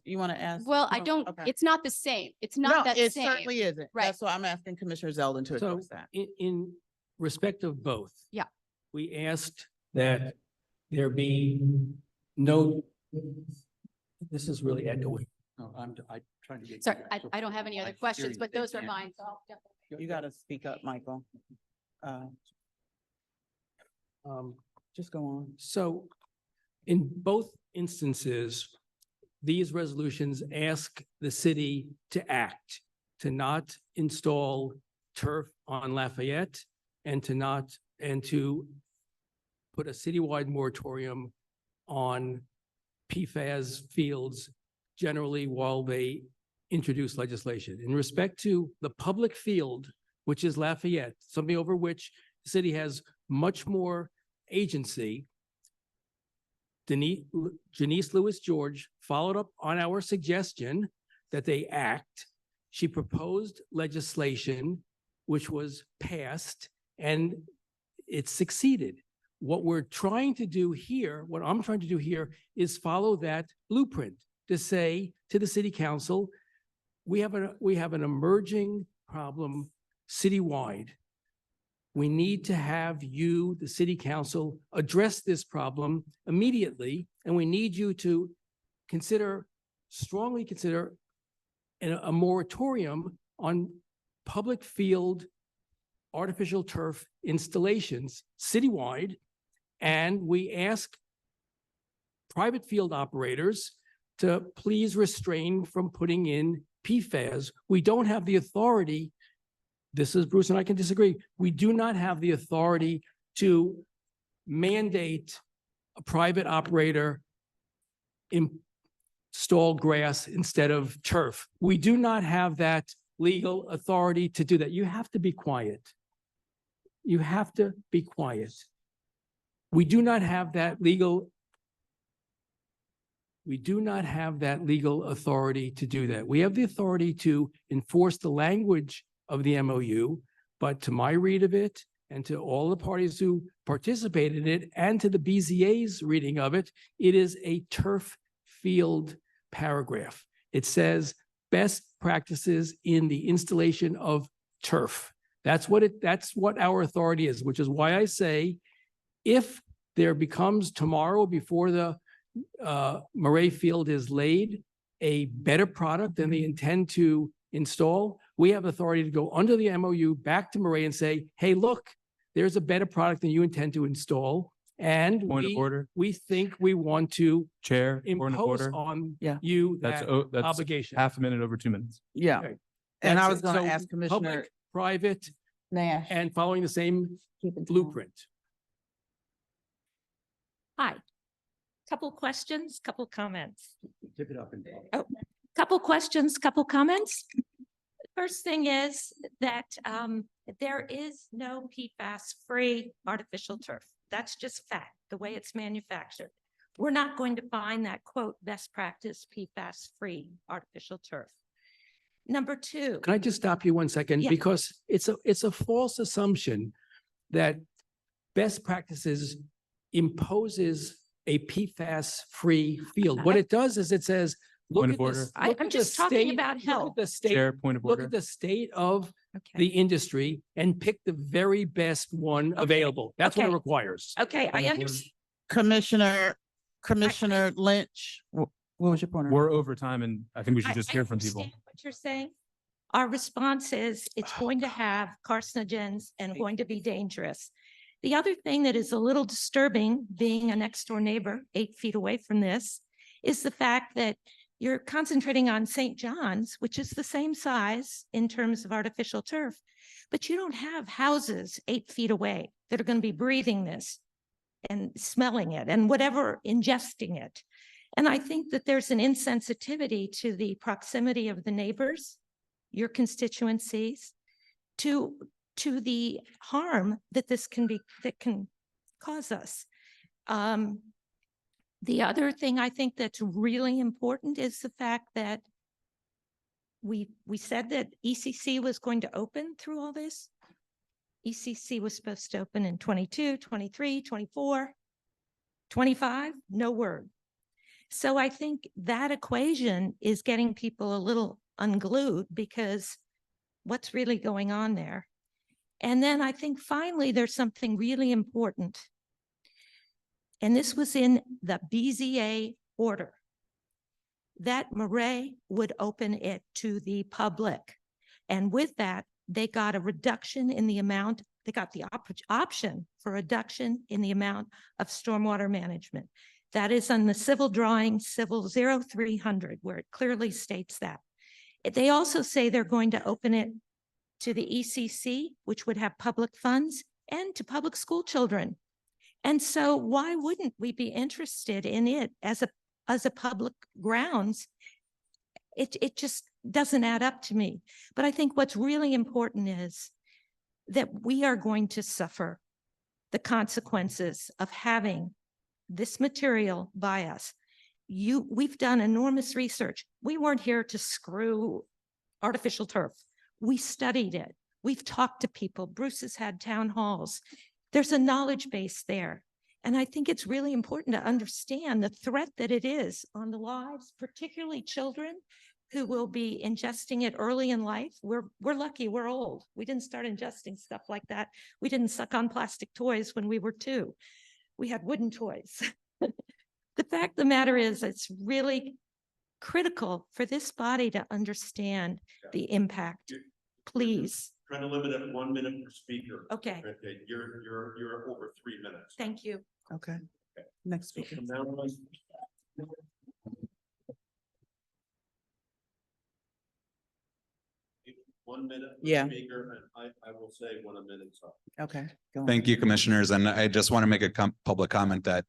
You want to ask? well, I No, don't, okay. it's not the same. It's No, not that it same. certainly isn't. Right. That's why I'm asking Commissioner Zeldin to So address that. in respect of both. Yeah. We asked that there be no, this is really echoing. No, I'm trying to get. Sorry, I don't have any other I hear questions, you. but those are Yeah. mine. So I'll definitely- You got to speak up, Michael. Just go on. So in both instances, these resolutions ask the city to act, to not install turf on Lafayette and to put a citywide moratorium on PFAS fields generally while they introduce legislation. In respect to the public field, which is Lafayette, something over which the city has much more agency, Janice Lewis George followed up on our suggestion that they act. She proposed legislation which was passed and it succeeded. What we're trying to do here, what I'm trying to do here is follow that blueprint to say to the city council, we have an emerging problem citywide. We need to have you, the city council, address this problem immediately, and we need you to strongly consider a moratorium on public field artificial turf installations citywide. And we ask private field operators to please refrain from putting in PFAS. We don't have the authority. This is Bruce and I can disagree. We do not have the authority to mandate a private operator install grass instead of turf. We do not have that legal authority to do that. You have to be quiet. You have to be quiet. We do not have that legal authority to do that. We have the authority to enforce the language of the MOU, but to my read of it and to all the parties who participated in it and to the BZA's reading of it, it is a turf field paragraph. It says best practices in the installation of turf. That's what our authority is, which is why I say if there becomes tomorrow before the Murray field is laid, a better product than they intend to install, we have authority to go under the MOU back to Murray and say, hey, look, there's a better product than you intend to install. And Point of order. we think we want to Chair, point of impose order. on Yeah. you That's that obligation. half a minute over 2 minutes. Yeah. Okay. And I That's was it. going So to ask Commissioner public, private, Nash. and following the same blueprint. Hi. Couple questions, couple comments. Tip it up and. Couple questions, couple comments. First thing is that there is no PFAS-free artificial turf. That's just fact, the way it's manufactured. We're not going to find that quote, best practice PFAS-free artificial turf. Number two. Can I just stop you 1 second? Yeah. Because it's a false assumption that best practices imposes a PFAS-free field. What it does is it says, look Point at of order. this. I'm look at the just talking state- about look at health. the state, Chair, point of look order. at the state of the Okay. industry and pick the very best one available. That's what it Okay. requires. Okay, I understand. Commissioner Lynch, what was your point? We're over time and I think we should I- just I hear from people. understand what you're saying. Our response is it's going to have carcinogens and going to be dangerous. The other thing that is a little disturbing, being a next door neighbor 8 feet away from this, is the fact that you're concentrating on St. John's, which is the same size in terms of artificial turf, but you don't have houses 8 feet away that are going to be breathing this and smelling it and whatever, ingesting it. And I think that there's an insensitivity to the proximity of the neighbors, your constituencies, to the harm that this can cause us. The other thing I think that's really important is the fact that we said that ECC was going to open through all this. ECC was supposed to open in 22, 23, 24, 25, no word. So I think that equation is getting people a little unglued because what's really going on there? And then I think finally there's something really important. And this was in the BZA order, that Murray would open it to the public. And with that, they got a reduction in the amount, they got the option for reduction in the amount of stormwater management. That is on the civil drawing, civil 0300, where it clearly states that. They also say they're going to open it to the ECC, which would have public funds, and to public school children. And so why wouldn't we be interested in it as a public grounds? It just doesn't add up to me. But I think what's really important is that we are going to suffer the consequences of having this material by us. We've done enormous research. We weren't here to screw artificial turf. We studied it. We've talked to people. Bruce has had town halls. There's a knowledge base there. And I think it's really important to understand the threat that it is on the lives, particularly children who will be ingesting it early in life. We're lucky, we're old. We didn't start ingesting stuff like that. We didn't suck on plastic toys when we were 2. We had wooden toys. The fact of the matter is, it's really critical for this body to understand the impact. Please. Trying to limit it 1 minute per speaker. Okay. Okay, you're over 3 minutes. Thank you. Okay. Next speaker. From now on, 1 minute per Yeah. speaker, and I will say when a minute's up. Okay. Go on. Thank you, commissioners. And I just want to make a public comment that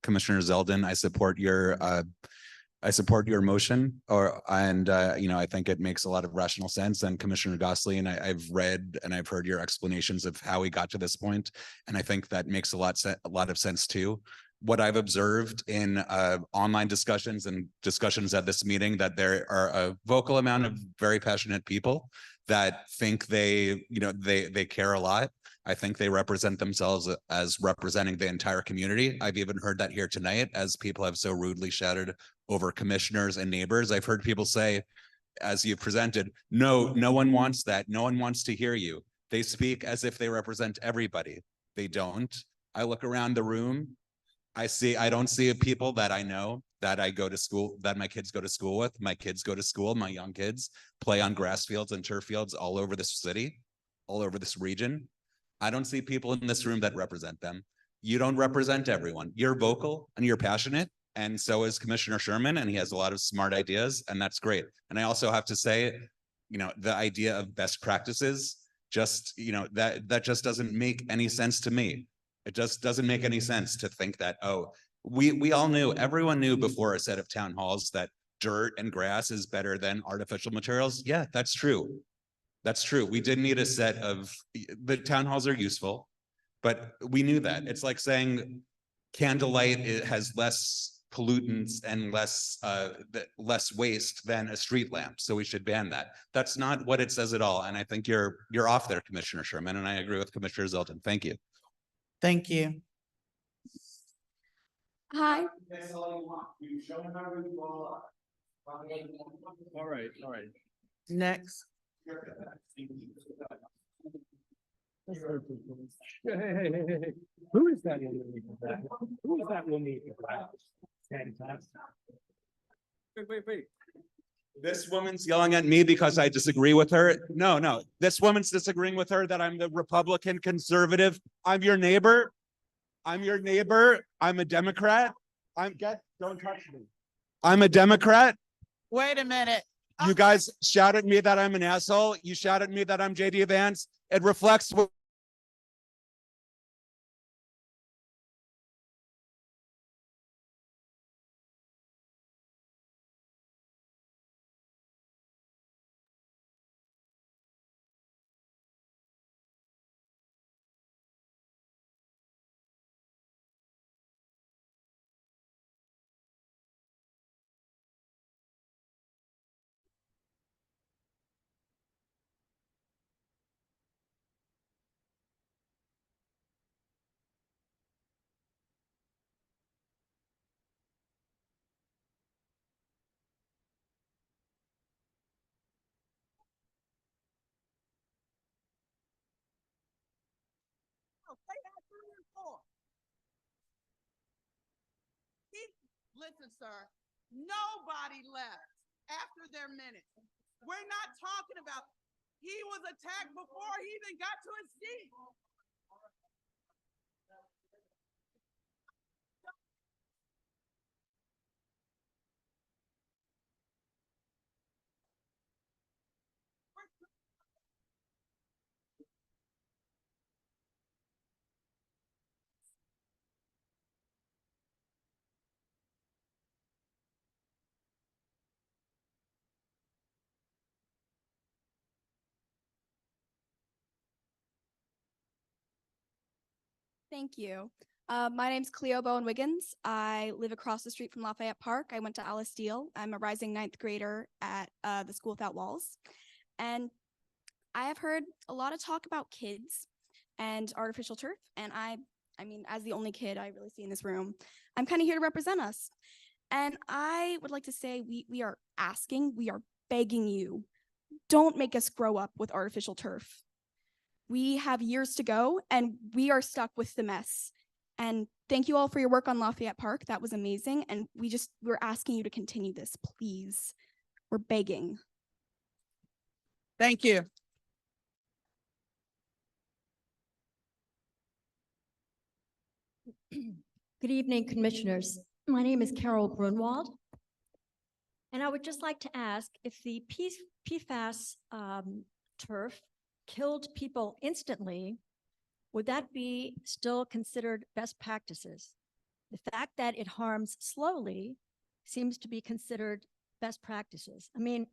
Commissioner Zeldin, I support your motion I think it makes a lot of rational sense. And Commissioner Gosselin, I've read and I've heard your explanations of how we got to this point. And I think that makes a lot of sense too. What I've observed in online discussions and discussions at this meeting, that there are a vocal amount of very passionate people that think they care a lot. I think they represent themselves as representing the entire community. I've even heard that here tonight, as people have so rudely shouted over commissioners and neighbors. I've heard people say, as you presented, no one wants that. No one wants to hear you. They speak as if they represent everybody. They don't. I look around the room. I don't see people that I know, that I go to school, that my kids go to school with. My kids go to school, my young kids play on grass fields and turf fields all over this city, all over this region. I don't see people in this room that represent them. You don't represent everyone. You're vocal and you're passionate. And so is Commissioner Sherman, and he has a lot of smart ideas, and that's great. And I also have to say, the idea of best practices, that just doesn't make any sense to me. It just doesn't make any sense to think that, we all knew, everyone knew before a set of town halls that dirt and grass is better than artificial materials. Yeah, that's true. That's true. We did need a set of, the town halls are useful, but we knew that. It's like saying candlelight, it has less pollutants and less waste than a street lamp. So we should ban that. That's not what it says at all. And I think you're off there, Commissioner Sherman, and I agree with Commissioner Zeldin. Thank you. Thank you. Hi. All right, all right. Next. Hey. Who is that woman? Who is that woman? Fantastic. Wait. This woman's yelling at me because I disagree with her. No. This woman's disagreeing with her that I'm the Republican conservative. I'm your neighbor. I'm a Democrat. Don't touch me. I'm a Democrat. Wait a minute. You guys shout at me that I'm an asshole. You shout at me that I'm JD Vance. It reflects what. Listen, sir, nobody left after their minute. We're not talking about, he was attacked before he even got to his seat. Thank you. My name's Cleo Bowen Wiggins. I live across the street from Lafayette Park. I went to Alice Steele. I'm a rising ninth grader at the School Without Walls. And I have heard a lot of talk about kids and artificial turf. And I mean, as the only kid I really see in this room, I'm kind of here to represent us. And I would like to say we are begging you, don't make us grow up with artificial turf. We have years to go and we are stuck with the mess. And thank you all for your work on Lafayette Park. That was amazing. And we're asking you to continue this, please. We're begging. Thank you. Good evening, commissioners. My name is Carol Grunwald. And I would just like to ask if the PFAS turf killed people instantly, would that be still considered best practices? The fact that it harms slowly seems to be considered best practices. I mean,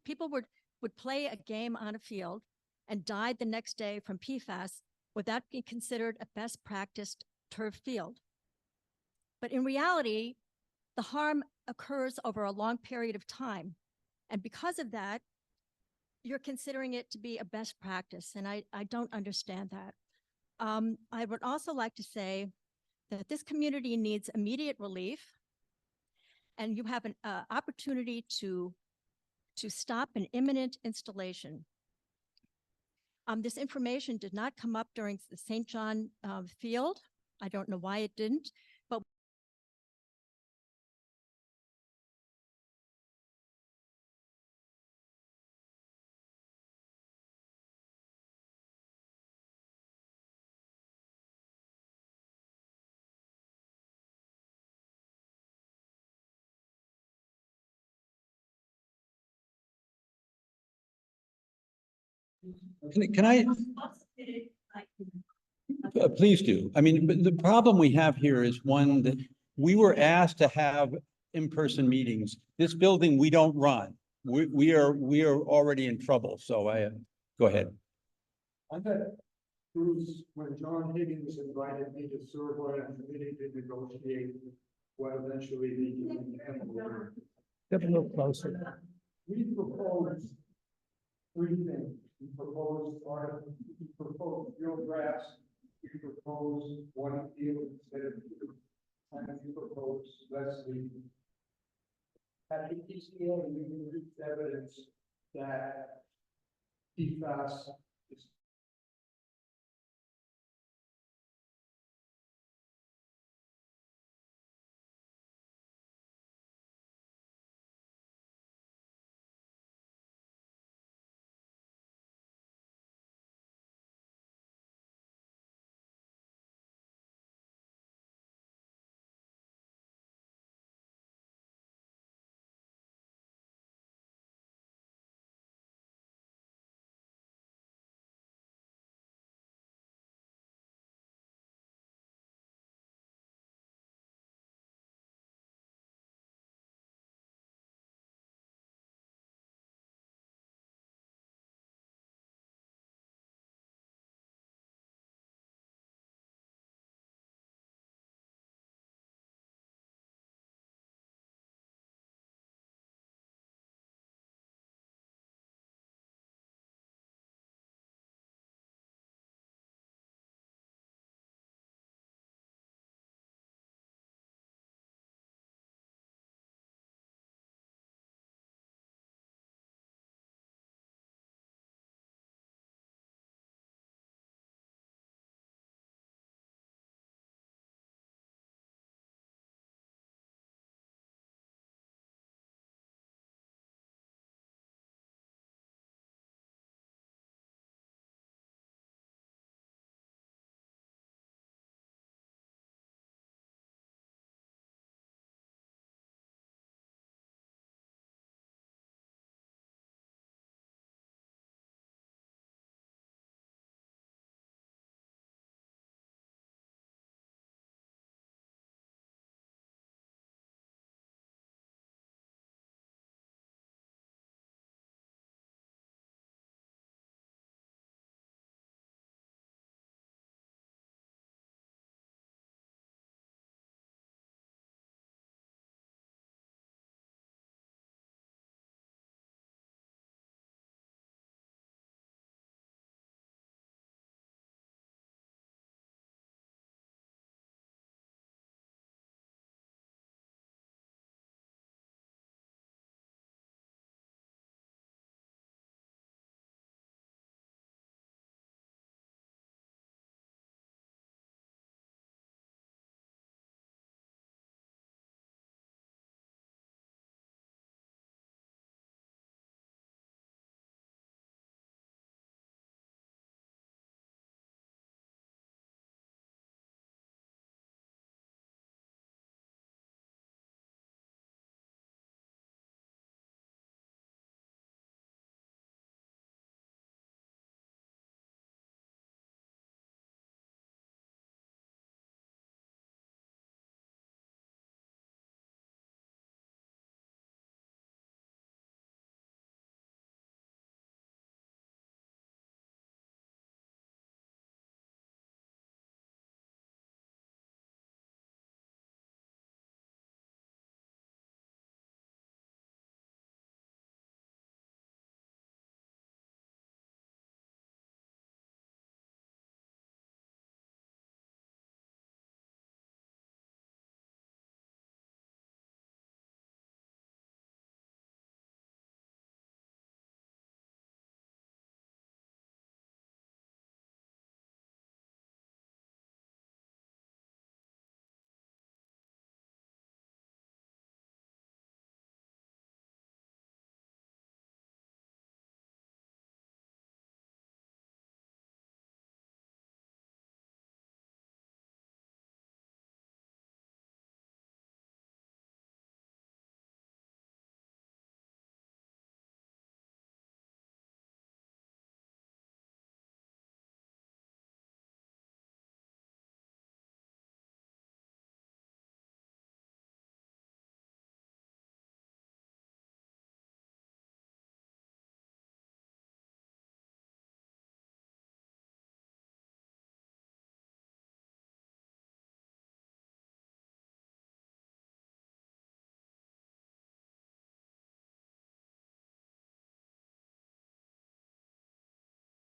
people would play a game on a field and died the next day from PFAS. Would that be considered a best practiced turf field? But in reality, the harm occurs over a long period of time. And because of that, you're considering it to be a best practice, and I don't understand that. I would also like to say that this community needs immediate relief, and you have an opportunity to stop an imminent installation. This information did not come up during the St. John field. I don't know why it didn't, but Can I? Please do. I mean, but the problem we have here is one that we were asked to have in-person meetings. This building, we don't run. We are already in trouble. So go ahead. I bet Bruce, when John Higgins invited me to serve on a committee to negotiate what eventually became Hamilton. Step a little closer. We proposed three things. We proposed field grass. We proposed one field instead of two. And we proposed less leaf. At the PCA, we produced evidence that PFAS is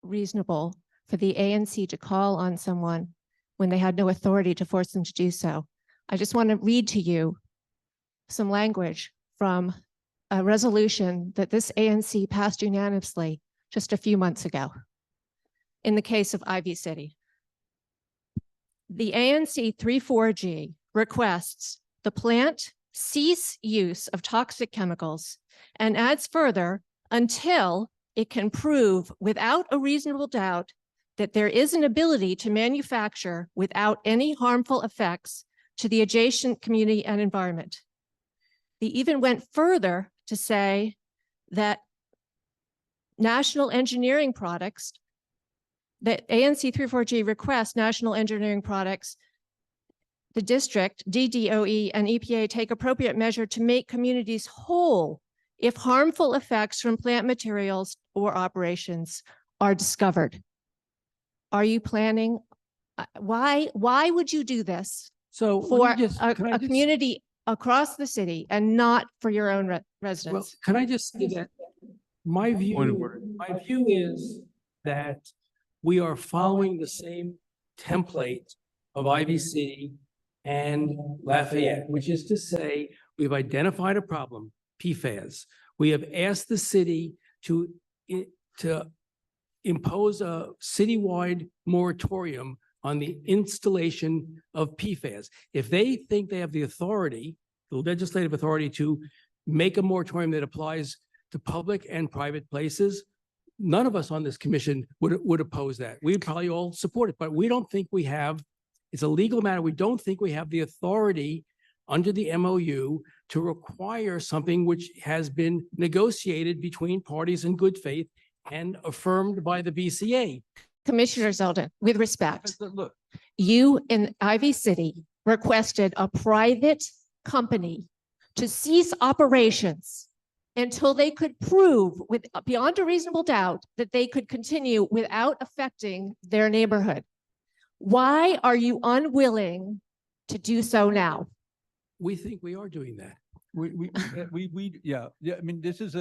reasonable for the ANC to call on someone when they had no authority to force them to do so. I just want to read to you some language from a resolution that this ANC passed unanimously just a few months ago in the case of Ivy City. The ANC 34G requests the plant cease use of toxic chemicals and adds further, until it can prove without a reasonable doubt that there is an ability to manufacture without any harmful effects to the adjacent community and environment. They even went further to say that national engineering products, that ANC 34G requests national engineering products, the district, DDOE, and EPA take appropriate measure to make communities whole if harmful effects from plant materials or operations are discovered. Are you planning, why would you do this So for let me just, can I a just- community across the city and not for your own Well, residents? can I just say that my Point of order. view is that we are following the same template of Ivy City and Lafayette, which is to say, we've identified a problem, PFAS. We have asked the city to impose a citywide moratorium on the installation of PFAS. If they think they have the authority, the legislative authority to make a moratorium that applies to public and private places, none of us on this commission would oppose that. We'd probably all support it, but we don't think we have, it's a legal matter. We don't think we have the authority under the MOU to require something which has been negotiated between parties in good faith and affirmed by the BCA. Commissioner Zeldin, with respect, Look, you in Ivy City requested a private company to cease operations until they could prove with beyond a reasonable doubt that they could continue without affecting their neighborhood. Why are you unwilling to do so now? we think we are doing that. Yeah, I mean, this is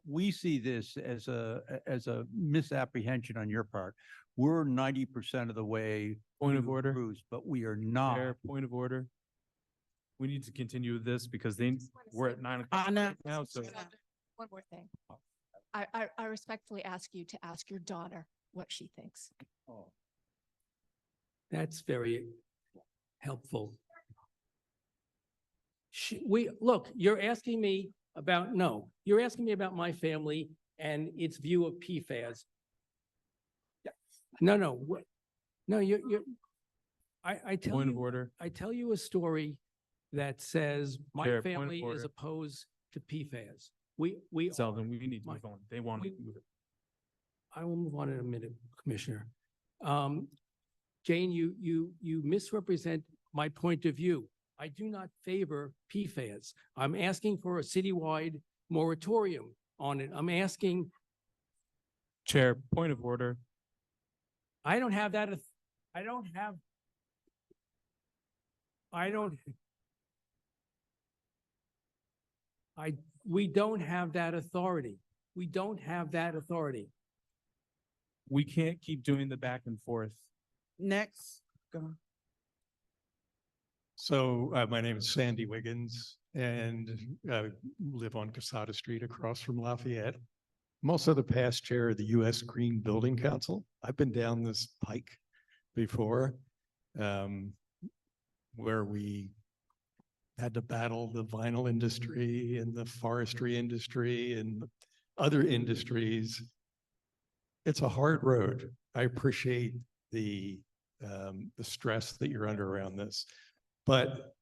we see this as a misapprehension on your part. We're 90% of the way. Point of order. Cruise, but we are not. Chair, point of order. We need to continue this because we're at 9 o'clock Anna. now, so. One more thing. I respectfully ask you to ask your daughter what she thinks. That's very helpful. Look, you're asking me about my family and its view of PFAS. No, I tell Point of you, order. I tell you a story that says my Chair, point of family is order. opposed to PFAS. Zeldin, we need to move on. They want to move it. I will move on in a minute, Commissioner. Jane, you misrepresent my point of view. I do not favor PFAS. I'm asking for a citywide moratorium on it. I'm asking. Chair, point of order. I don't have that. We don't have that authority. We don't have that authority. We can't keep doing the back and forth. Next, go on. So my name is Sandy Wiggins and live on Casada Street across from Lafayette. I'm also the past chair of the U.S. Green Building Council. I've been down this pike before where we had to battle the vinyl industry and the forestry industry and other industries. It's a hard road. I appreciate the stress that you're under around this. But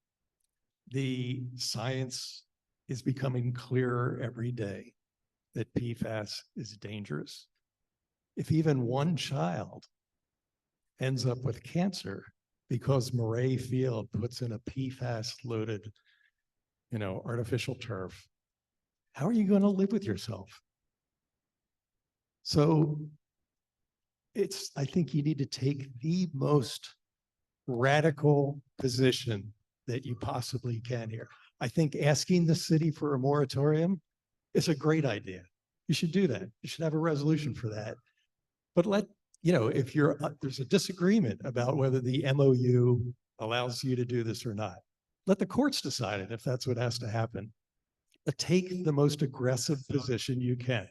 the science is becoming clearer every day that PFAS is dangerous. If even one child ends up with cancer because Murray Field puts in a PFAS-loaded, artificial turf, how are you going to live with yourself? So I think you need to take the most radical position that you possibly can here. I think asking the city for a moratorium is a great idea. You should do that. You should have a resolution for that. But if there's a disagreement about whether the MOU allows you to do this or not, let the courts decide it if that's what has to happen. But take the most aggressive position you can.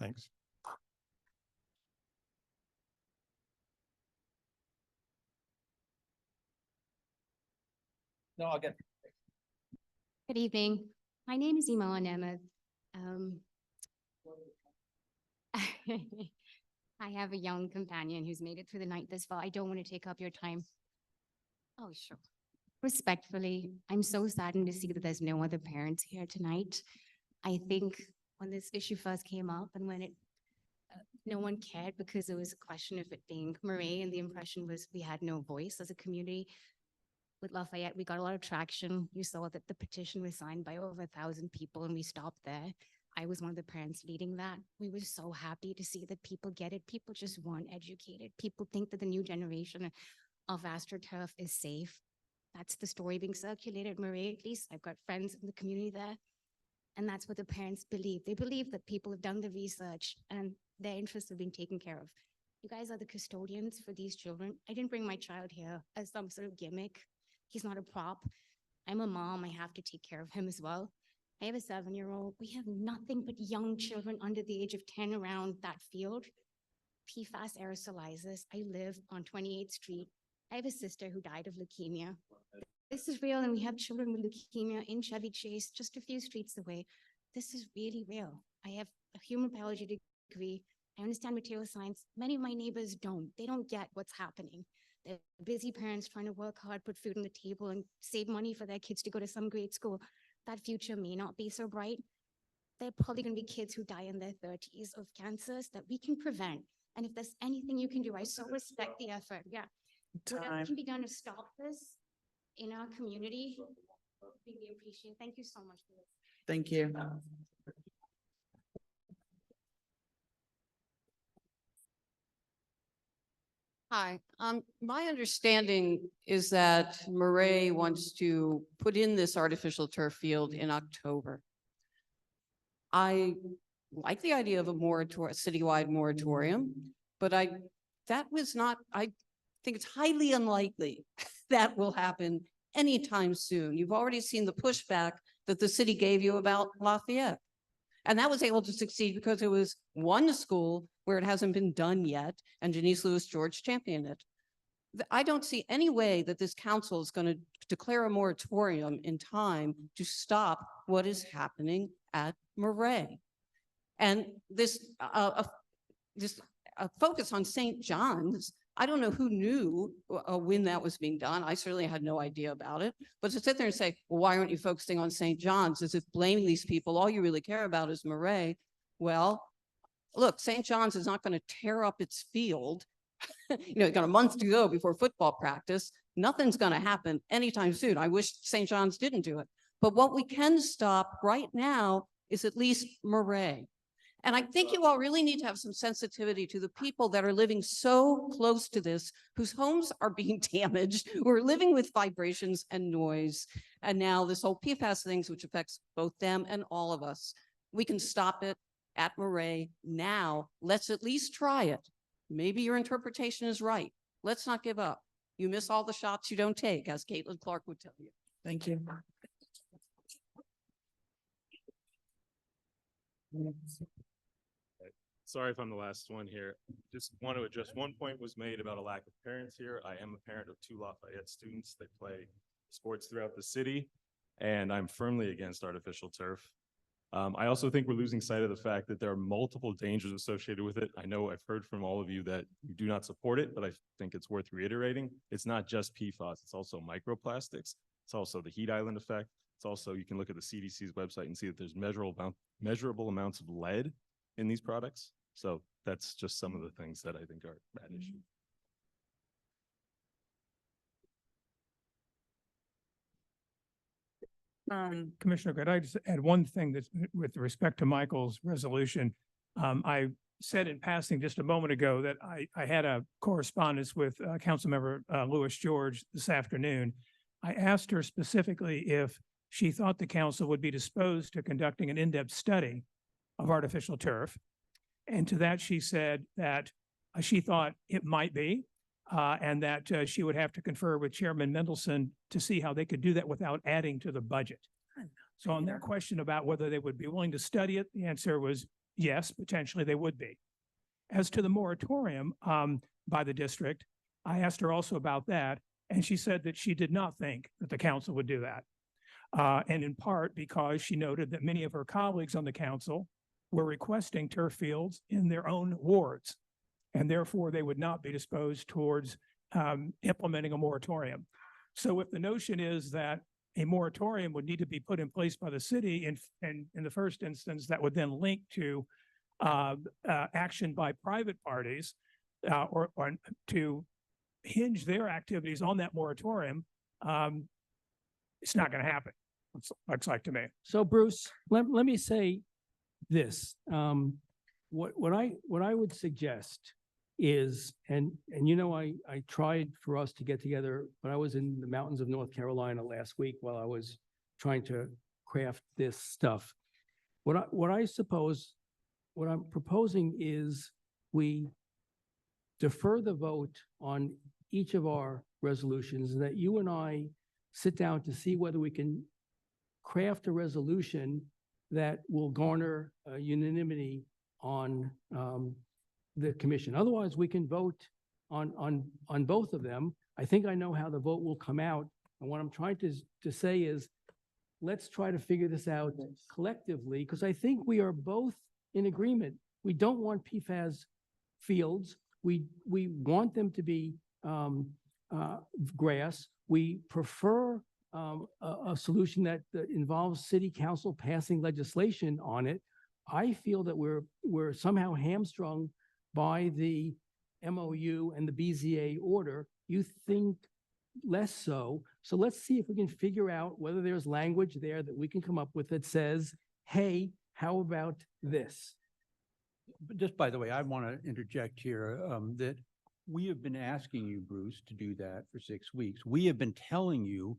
Thanks. No, I'll get. Good evening. My name is Iman Ahmed. I have a young companion who's made it through the night this far. I don't want to take up your time. Oh, sure. Respectfully, I'm so saddened to see that there's no other parents here tonight. I think when this issue first came up and when no one cared because it was a question of it being Murray, and the impression was we had no voice as a community. With Lafayette, we got a lot of traction. You saw that the petition was signed by over 1,000 people, and we stopped there. I was one of the parents leading that. We were so happy to see that people get it. People just weren't educated. People think that the new generation of AstroTurf is safe. That's the story being circulated, Marie, at least. I've got friends in the community there. And that's what the parents believe. They believe that people have done the research and their interests have been taken care of. You guys are the custodians for these children. I didn't bring my child here as some sort of gimmick. He's not a prop. I'm a mom. I have to take care of him as well. I have a 7-year-old. We have nothing but young children under the age of 10 around that field. PFAS aerosolizes. I live on 28th Street. I have a sister who died of leukemia. This is real, and we have children with leukemia in Chevy Chase, just a few streets away. This is really real. I have a human biology degree. I understand material science. Many of my neighbors don't. They don't get what's happening. They're busy parents trying to work hard, put food on the table, and save money for their kids to go to some great school. That future may not be so bright. They're probably going to be kids who die in their 30s of cancers that we can prevent. And if there's anything you can do, I so respect the effort. Yeah. Whatever can be done to stop this in our community, really appreciate it. Thank you so much for this. Thank you. Hi, my understanding is that Murray wants to put in this artificial turf field in October. I like the idea of a citywide moratorium, but I think it's highly unlikely that will happen anytime soon. You've already seen the pushback that the city gave you about Lafayette. And that was able to succeed because it was one school where it hasn't been done yet, and Janice Lewis George championed it. I don't see any way that this council is going to declare a moratorium in time to stop what is happening at Murray. And this focus on St. John's, I don't know who knew when that was being done. I certainly had no idea about it. But to sit there and say, well, why aren't you focusing on St. John's, as if blaming these people, all you really care about is Murray. Well, look, St. John's is not going to tear up its field. You've got a month to go before football practice. Nothing's going to happen anytime soon. I wish St. John's didn't do it. But what we can stop right now is at least Murray. And I think you all really need to have some sensitivity to the people that are living so close to this, whose homes are being damaged, who are living with vibrations and noise. And now this whole PFAS things, which affects both them and all of us. We can stop it at Murray now. Let's at least try it. Maybe your interpretation is right. Let's not give up. You miss all the shots you don't take, as Caitlin Clark would tell you. Thank you. Sorry if I'm the last one here. Just want to address one point was made about a lack of parents here. I am a parent of 2 Lafayette students that play sports throughout the city, and I'm firmly against artificial turf. I also think we're losing sight of the fact that there are multiple dangers associated with it. I know I've heard from all of you that you do not support it, but I think it's worth reiterating. It's not just PFAS, it's also microplastics. It's also the heat island effect. It's also, you can look at the CDC's website and see that there's measurable amounts of lead in these products. So that's just some of the things that I think are bad issues. Commissioner, could I just add one thing that's with respect to Michael's resolution? I said in passing just a moment ago that I had a correspondence with Councilmember Lewis George this afternoon. I asked her specifically if she thought the council would be disposed to conducting an in-depth study of artificial turf. And to that, she said that she thought it might be, and that she would have to confer with Chairman Mendelson to see how they could do that without adding to the budget. So on their question about whether they would be willing to study it, the answer was yes, potentially they would be. As to the moratorium by the district, I asked her also about that, and she said that she did not think that the council would do that. And in part because she noted that many of her colleagues on the council were requesting turf fields in their own wards, and therefore they would not be disposed towards implementing a moratorium. So if the notion is that a moratorium would need to be put in place by the city in the first instance, that would then link to action by private parties or to hinge their activities on that moratorium, it's not going to happen. Looks like to me. So Bruce, let me say this. What I would suggest is, and you know, I tried for us to get together, but I was in the mountains of North Carolina last week while I was trying to craft this stuff. What I'm proposing is we defer the vote on each of our resolutions, and that you and I sit down to see whether we can craft a resolution that will garner unanimity on the commission. Otherwise, we can vote on both of them. I think I know how the vote will come out. And what I'm trying to say is, let's try to figure this out collectively, because I think we are both in agreement. We don't want PFAS fields. We want them to be grass. We prefer a solution that involves city council passing legislation on it. I feel that we're somehow hamstrung by the MOU and the BZA order. You think less so. So let's see if we can figure out whether there's language there that we can come up with that says, hey, how about this? Just by the way, I want to interject here that we have been asking you, Bruce, to do that for 6 weeks. We have been telling you,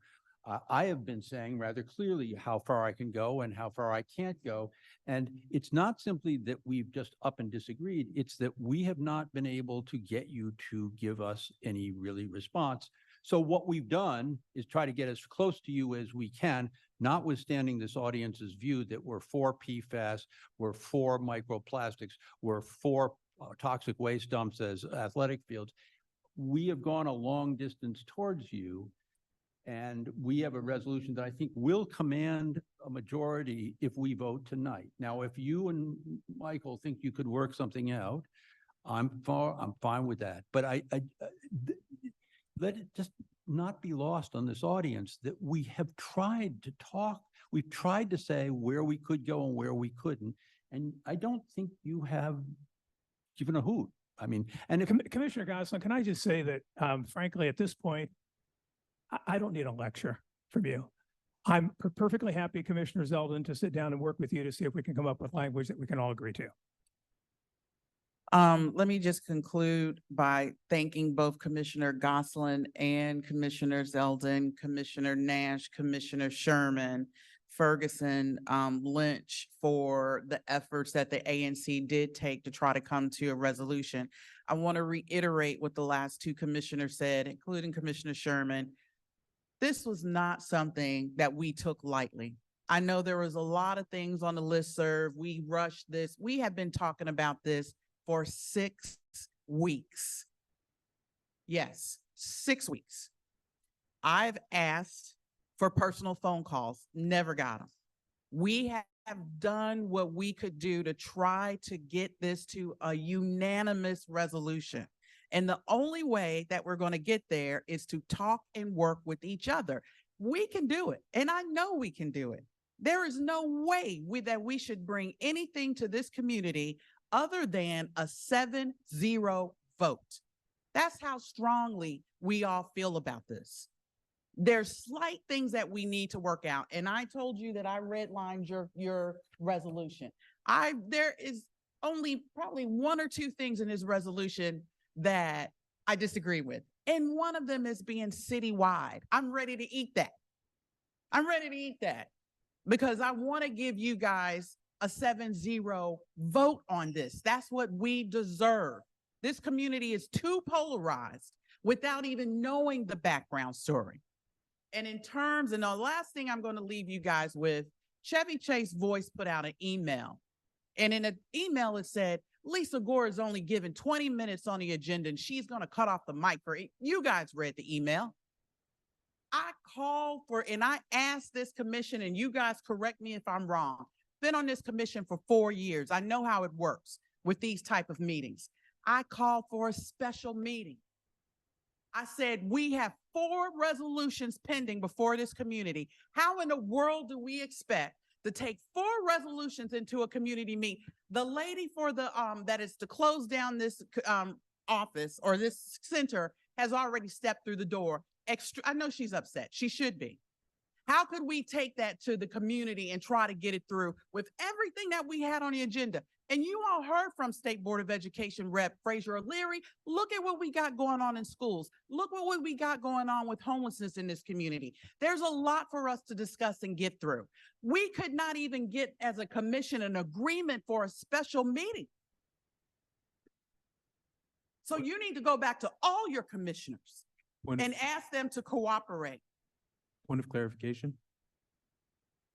I have been saying rather clearly how far I can go and how far I can't go. And it's not simply that we've just up and disagreed. It's that we have not been able to get you to give us any really response. So what we've done is try to get as close to you as we can, notwithstanding this audience's view that we're for PFAS, we're for microplastics, we're for toxic waste dumps as athletic fields. We have gone a long distance towards you, and we have a resolution that I think will command a majority if we vote tonight. Now, if you and Michael think you could work something out, I'm fine with that. But let it just not be lost on this audience that we have tried to talk. We've tried to say where we could go and where we couldn't. And I don't think you have given a hoot. I mean, and if Commissioner Gosselin, can I just say that, frankly, at this point, I don't need a lecture from you. I'm perfectly happy, Commissioner Zeldin, to sit down and work with you to see if we can come up with language that we can all agree to. Let me just conclude by thanking both Commissioner Gosselin and Commissioner Zeldin, Commissioner Nash, Commissioner Sherman, Ferguson, Lynch for the efforts that the ANC did take to try to come to a resolution. I want to reiterate what the last two commissioners said, including Commissioner Sherman. This was not something that we took lightly. I know there was a lot of things on the listserv. We rushed this. We have been talking about this for 6 weeks. Yes, 6 weeks. I've asked for personal phone calls, never got them. We have done what we could do to try to get this to a unanimous resolution. And the only way that we're going to get there is to talk and work with each other. We can do it. And I know we can do it. There is no way that we should bring anything to this community other than a 7-0 vote. That's how strongly we all feel about this. There's slight things that we need to work out. And I told you that I redlined your resolution. There is only probably 1 or 2 things in this resolution that I disagree with. And one of them is being citywide. I'm ready to eat that. I'm ready to eat that because I want to give you guys a 7-0 vote on this. That's what we deserve. This community is too polarized without even knowing the background story. And in terms, and the last thing I'm going to leave you guys with, Chevy Chase Voice put out an email. And in an email, it said, Lisa Gore is only given 20 minutes on the agenda and she's going to cut off the mic for it. You guys read the email. I called for, and I asked this commission, and you guys correct me if I'm wrong. Been on this commission for 4 years. I know how it works with these type of meetings. I called for a special meeting. I said, we have 4 resolutions pending before this community. How in the world do we expect to take 4 resolutions into a community meeting? The lady for the, that is to close down this office or this center has already stepped through the door. I know she's upset. She should be. How could we take that to the community and try to get it through with everything that we had on the agenda? And you all heard from State Board of Education Rep Frazier. Look at what we got going on in schools. Look what we got going on with homelessness in this community. There's a lot for us to discuss and get through. We could not even get as a commission an agreement for a special meeting. So you need to go back to all your commissioners and ask them to cooperate. Point of clarification.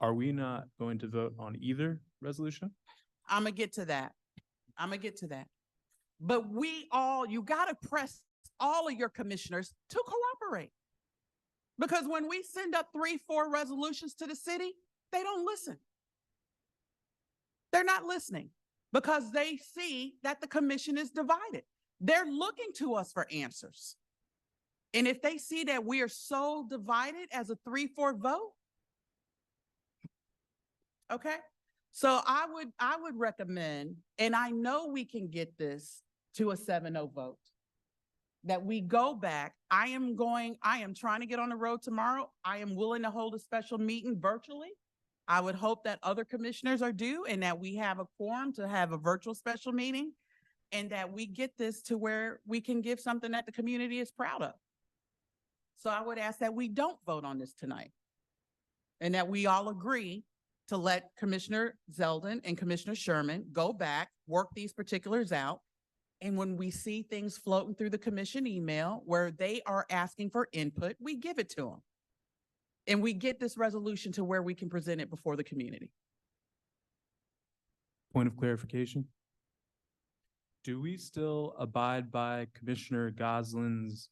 Are we not going to vote on either resolution? I'm gonna get to that. But you gotta press all of your commissioners to cooperate. Because when we send up 3-4 resolutions to the city, they don't listen. They're not listening because they see that the commission is divided. They're looking to us for answers. And if they see that we are so divided as a 3-4 vote, okay? So I would recommend, and I know we can get this to a 7-0 vote, that we go back. I am trying to get on the road tomorrow. I am willing to hold a special meeting virtually. I would hope that other commissioners are due and that we have a quorum to have a virtual special meeting and that we get this to where we can give something that the community is proud of. So I would ask that we don't vote on this tonight and that we all agree to let Commissioner Zeldin and Commissioner Sherman go back, work these particulars out. And when we see things floating through the commission email where they are asking for input, we give it to them. And we get this resolution to where we can present it before the community. Point of clarification. Do we still abide by Commissioner Gosselin's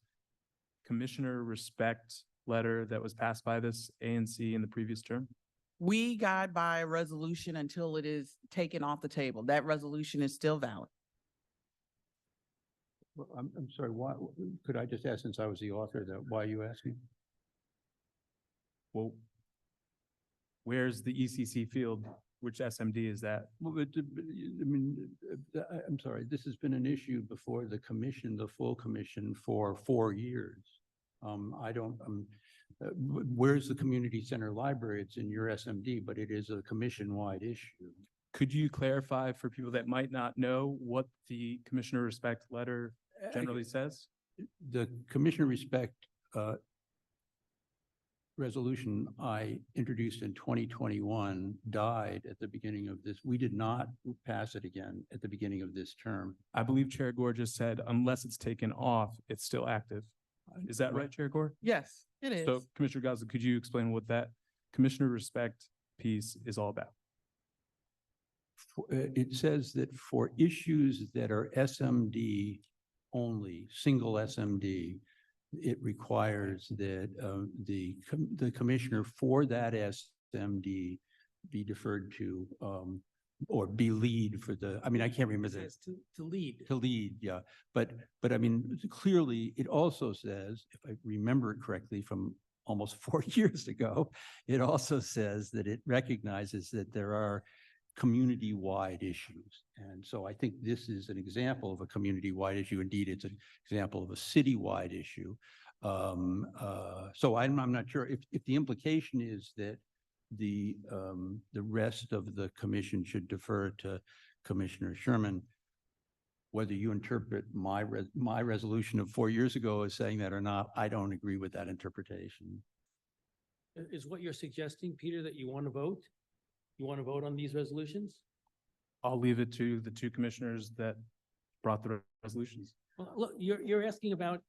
commissioner respect letter that was passed by this ANC in the previous term? We guide by a resolution until it is taken off the table. That resolution is still valid. Well, I'm sorry, why, could I just ask, since I was the author, that why are you asking? Well, where's the ECC field? Which SMD is that? Well, I mean, I'm sorry, this has been an issue before the commission, the full commission, for 4 years. Where's the community center library? It's in your SMD, but it is a commission-wide issue. Could you clarify for people that might not know what the commissioner respect letter generally says? The commissioner respect resolution I introduced in 2021 died at the beginning of this. We did not pass it again at the beginning of this term. I believe Chair Gore just said, unless it's taken off, it's still active. Is that right, Chair Gore? Yes, it is. So Commissioner Gosselin, could you explain what that commissioner respect piece is all about? It says that for issues that are SMD only, single SMD, it requires that the commissioner for that SMD be deferred to or be lead for the, I mean, I can't remember this. To lead. To lead, yeah. But I mean, clearly it also says, if I remember it correctly from almost 4 years ago, it also says that it recognizes that there are community-wide issues. And so I think this is an example of a community-wide issue. Indeed, it's an example of a city-wide issue. So I'm not sure if the implication is that the rest of the commission should defer to Commissioner Sherman. Whether you interpret my resolution of 4 years ago as saying that or not, I don't agree with that interpretation. Is what you're suggesting, Peter, that you want to vote? You want to vote on these resolutions? I'll leave it to the two commissioners that brought the resolutions. Well, look, you're asking about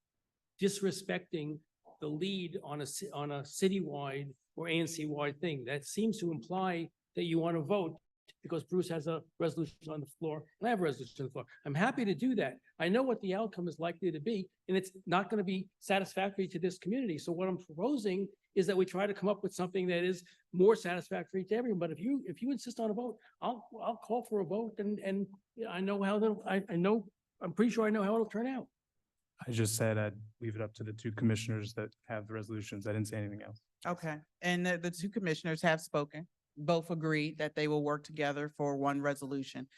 disrespecting the lead on on a citywide or ANC-wide thing. That seems to imply that you want to vote because Bruce has a resolution on the floor and I have a resolution on the floor. I'm happy to do that. I know what the outcome is likely to be, and it's not going to be satisfactory to this community. So what I'm proposing is that we try to come up with something that is more satisfactory to everyone. But if you insist on a vote, I'll call for a vote, and I know how I'm pretty sure I know how it'll turn out. I just said I'd leave it up to the two commissioners that have the resolutions. I didn't say anything else. Okay, and the two commissioners have spoken, both agreed that they will work together for one resolution.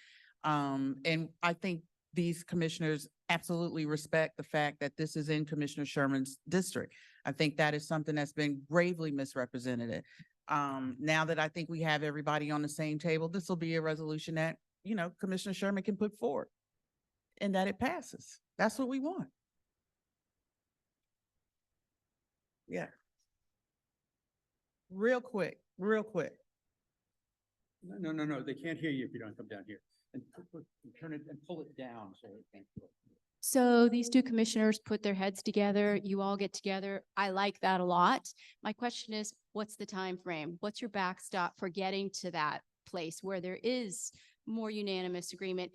And I think these commissioners absolutely respect the fact that this is in Commissioner Sherman's district. I think that is something that's been gravely misrepresented. Now that I think we have everybody on the same table, this will be a resolution that, you know, Commissioner Sherman can put forward and that it passes. That's what we want. Yeah. Real quick. No, they can't hear you if you don't come down here. And turn it and pull it down so it can't. So these two commissioners put their heads together, you all get together. I like that a lot. My question is, what's the time frame? What's your backstop for getting to that place where there is more unanimous agreement?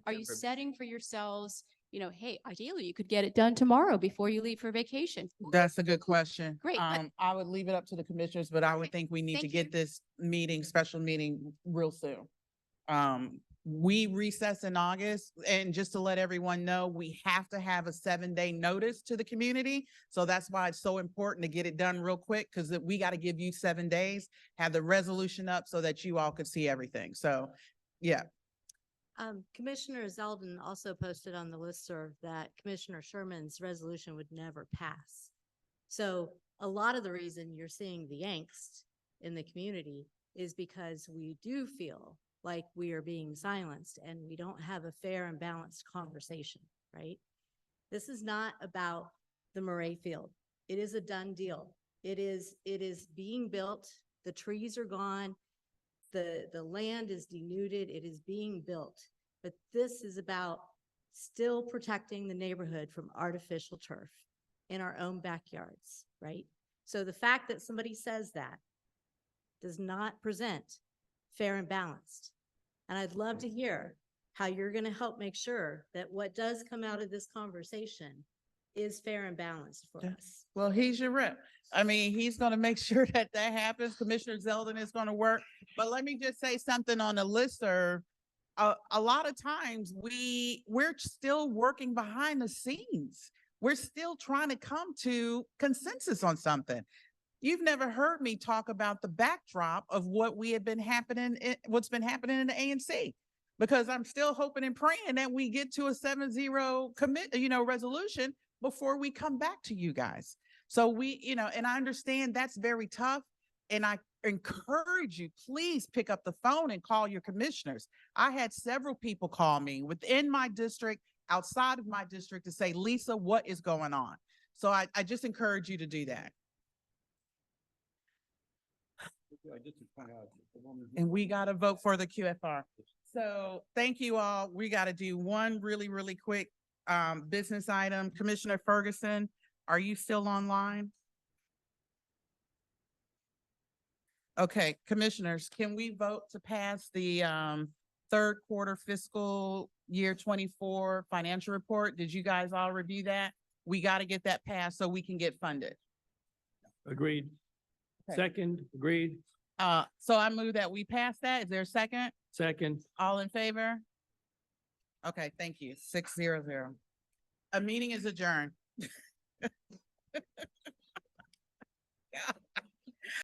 Are you setting for yourselves, you know, hey, ideally you could get it done tomorrow before you leave for vacation? That's a good question. Great. I would leave it up to the commissioners, but I would think we need to get this special meeting real soon. We recess in August, and just to let everyone know, we have to have a 7-day notice to the community. So that's why it's so important to get it done real quick, because we got to give you 7 days, have the resolution up so that you all could see everything. So, yeah. Commissioner Zeldin also posted on the listserv that Commissioner Sherman's resolution would never pass. So a lot of the reason you're seeing the angst in the community is because we do feel like we are being silenced and we don't have a fair and balanced conversation, right? This is not about the Murray Field. It is a done deal. It is being built. The trees are gone. The land is denuded. It is being built. But this is about still protecting the neighborhood from artificial turf in our own backyards, right? So the fact that somebody says that does not present fair and balanced. And I'd love to hear how you're going to help make sure that what does come out of this conversation is fair and balanced for us. Well, he's your rep. I mean, he's going to make sure that happens. Commissioner Zeldin is going to work. But let me just say something on the listserv. A lot of times we're still working behind the scenes. We're still trying to come to consensus on something. You've never heard me talk about the backdrop of what's been happening in the ANC, because I'm still hoping and praying that we get to a 7-0 resolution before we come back to you guys. So and I understand that's very tough. And I encourage you, please pick up the phone and call your commissioners. I had several people call me within my district, outside of my district, to say, Lisa, what is going on? So I just encourage you to do that. And we got to vote for the QFR. So thank you all. We got to do one really, really quick business item. Commissioner Ferguson, are you still online? Okay, commissioners, can we vote to pass the third quarter fiscal year 24 financial report? Did you guys all review that? We got to get that passed so we can get funded. Agreed. Okay. Second, agreed. So I move that we pass that. Is there a second? Second. All in favor? Okay, thank you. 600. A meeting is adjourned.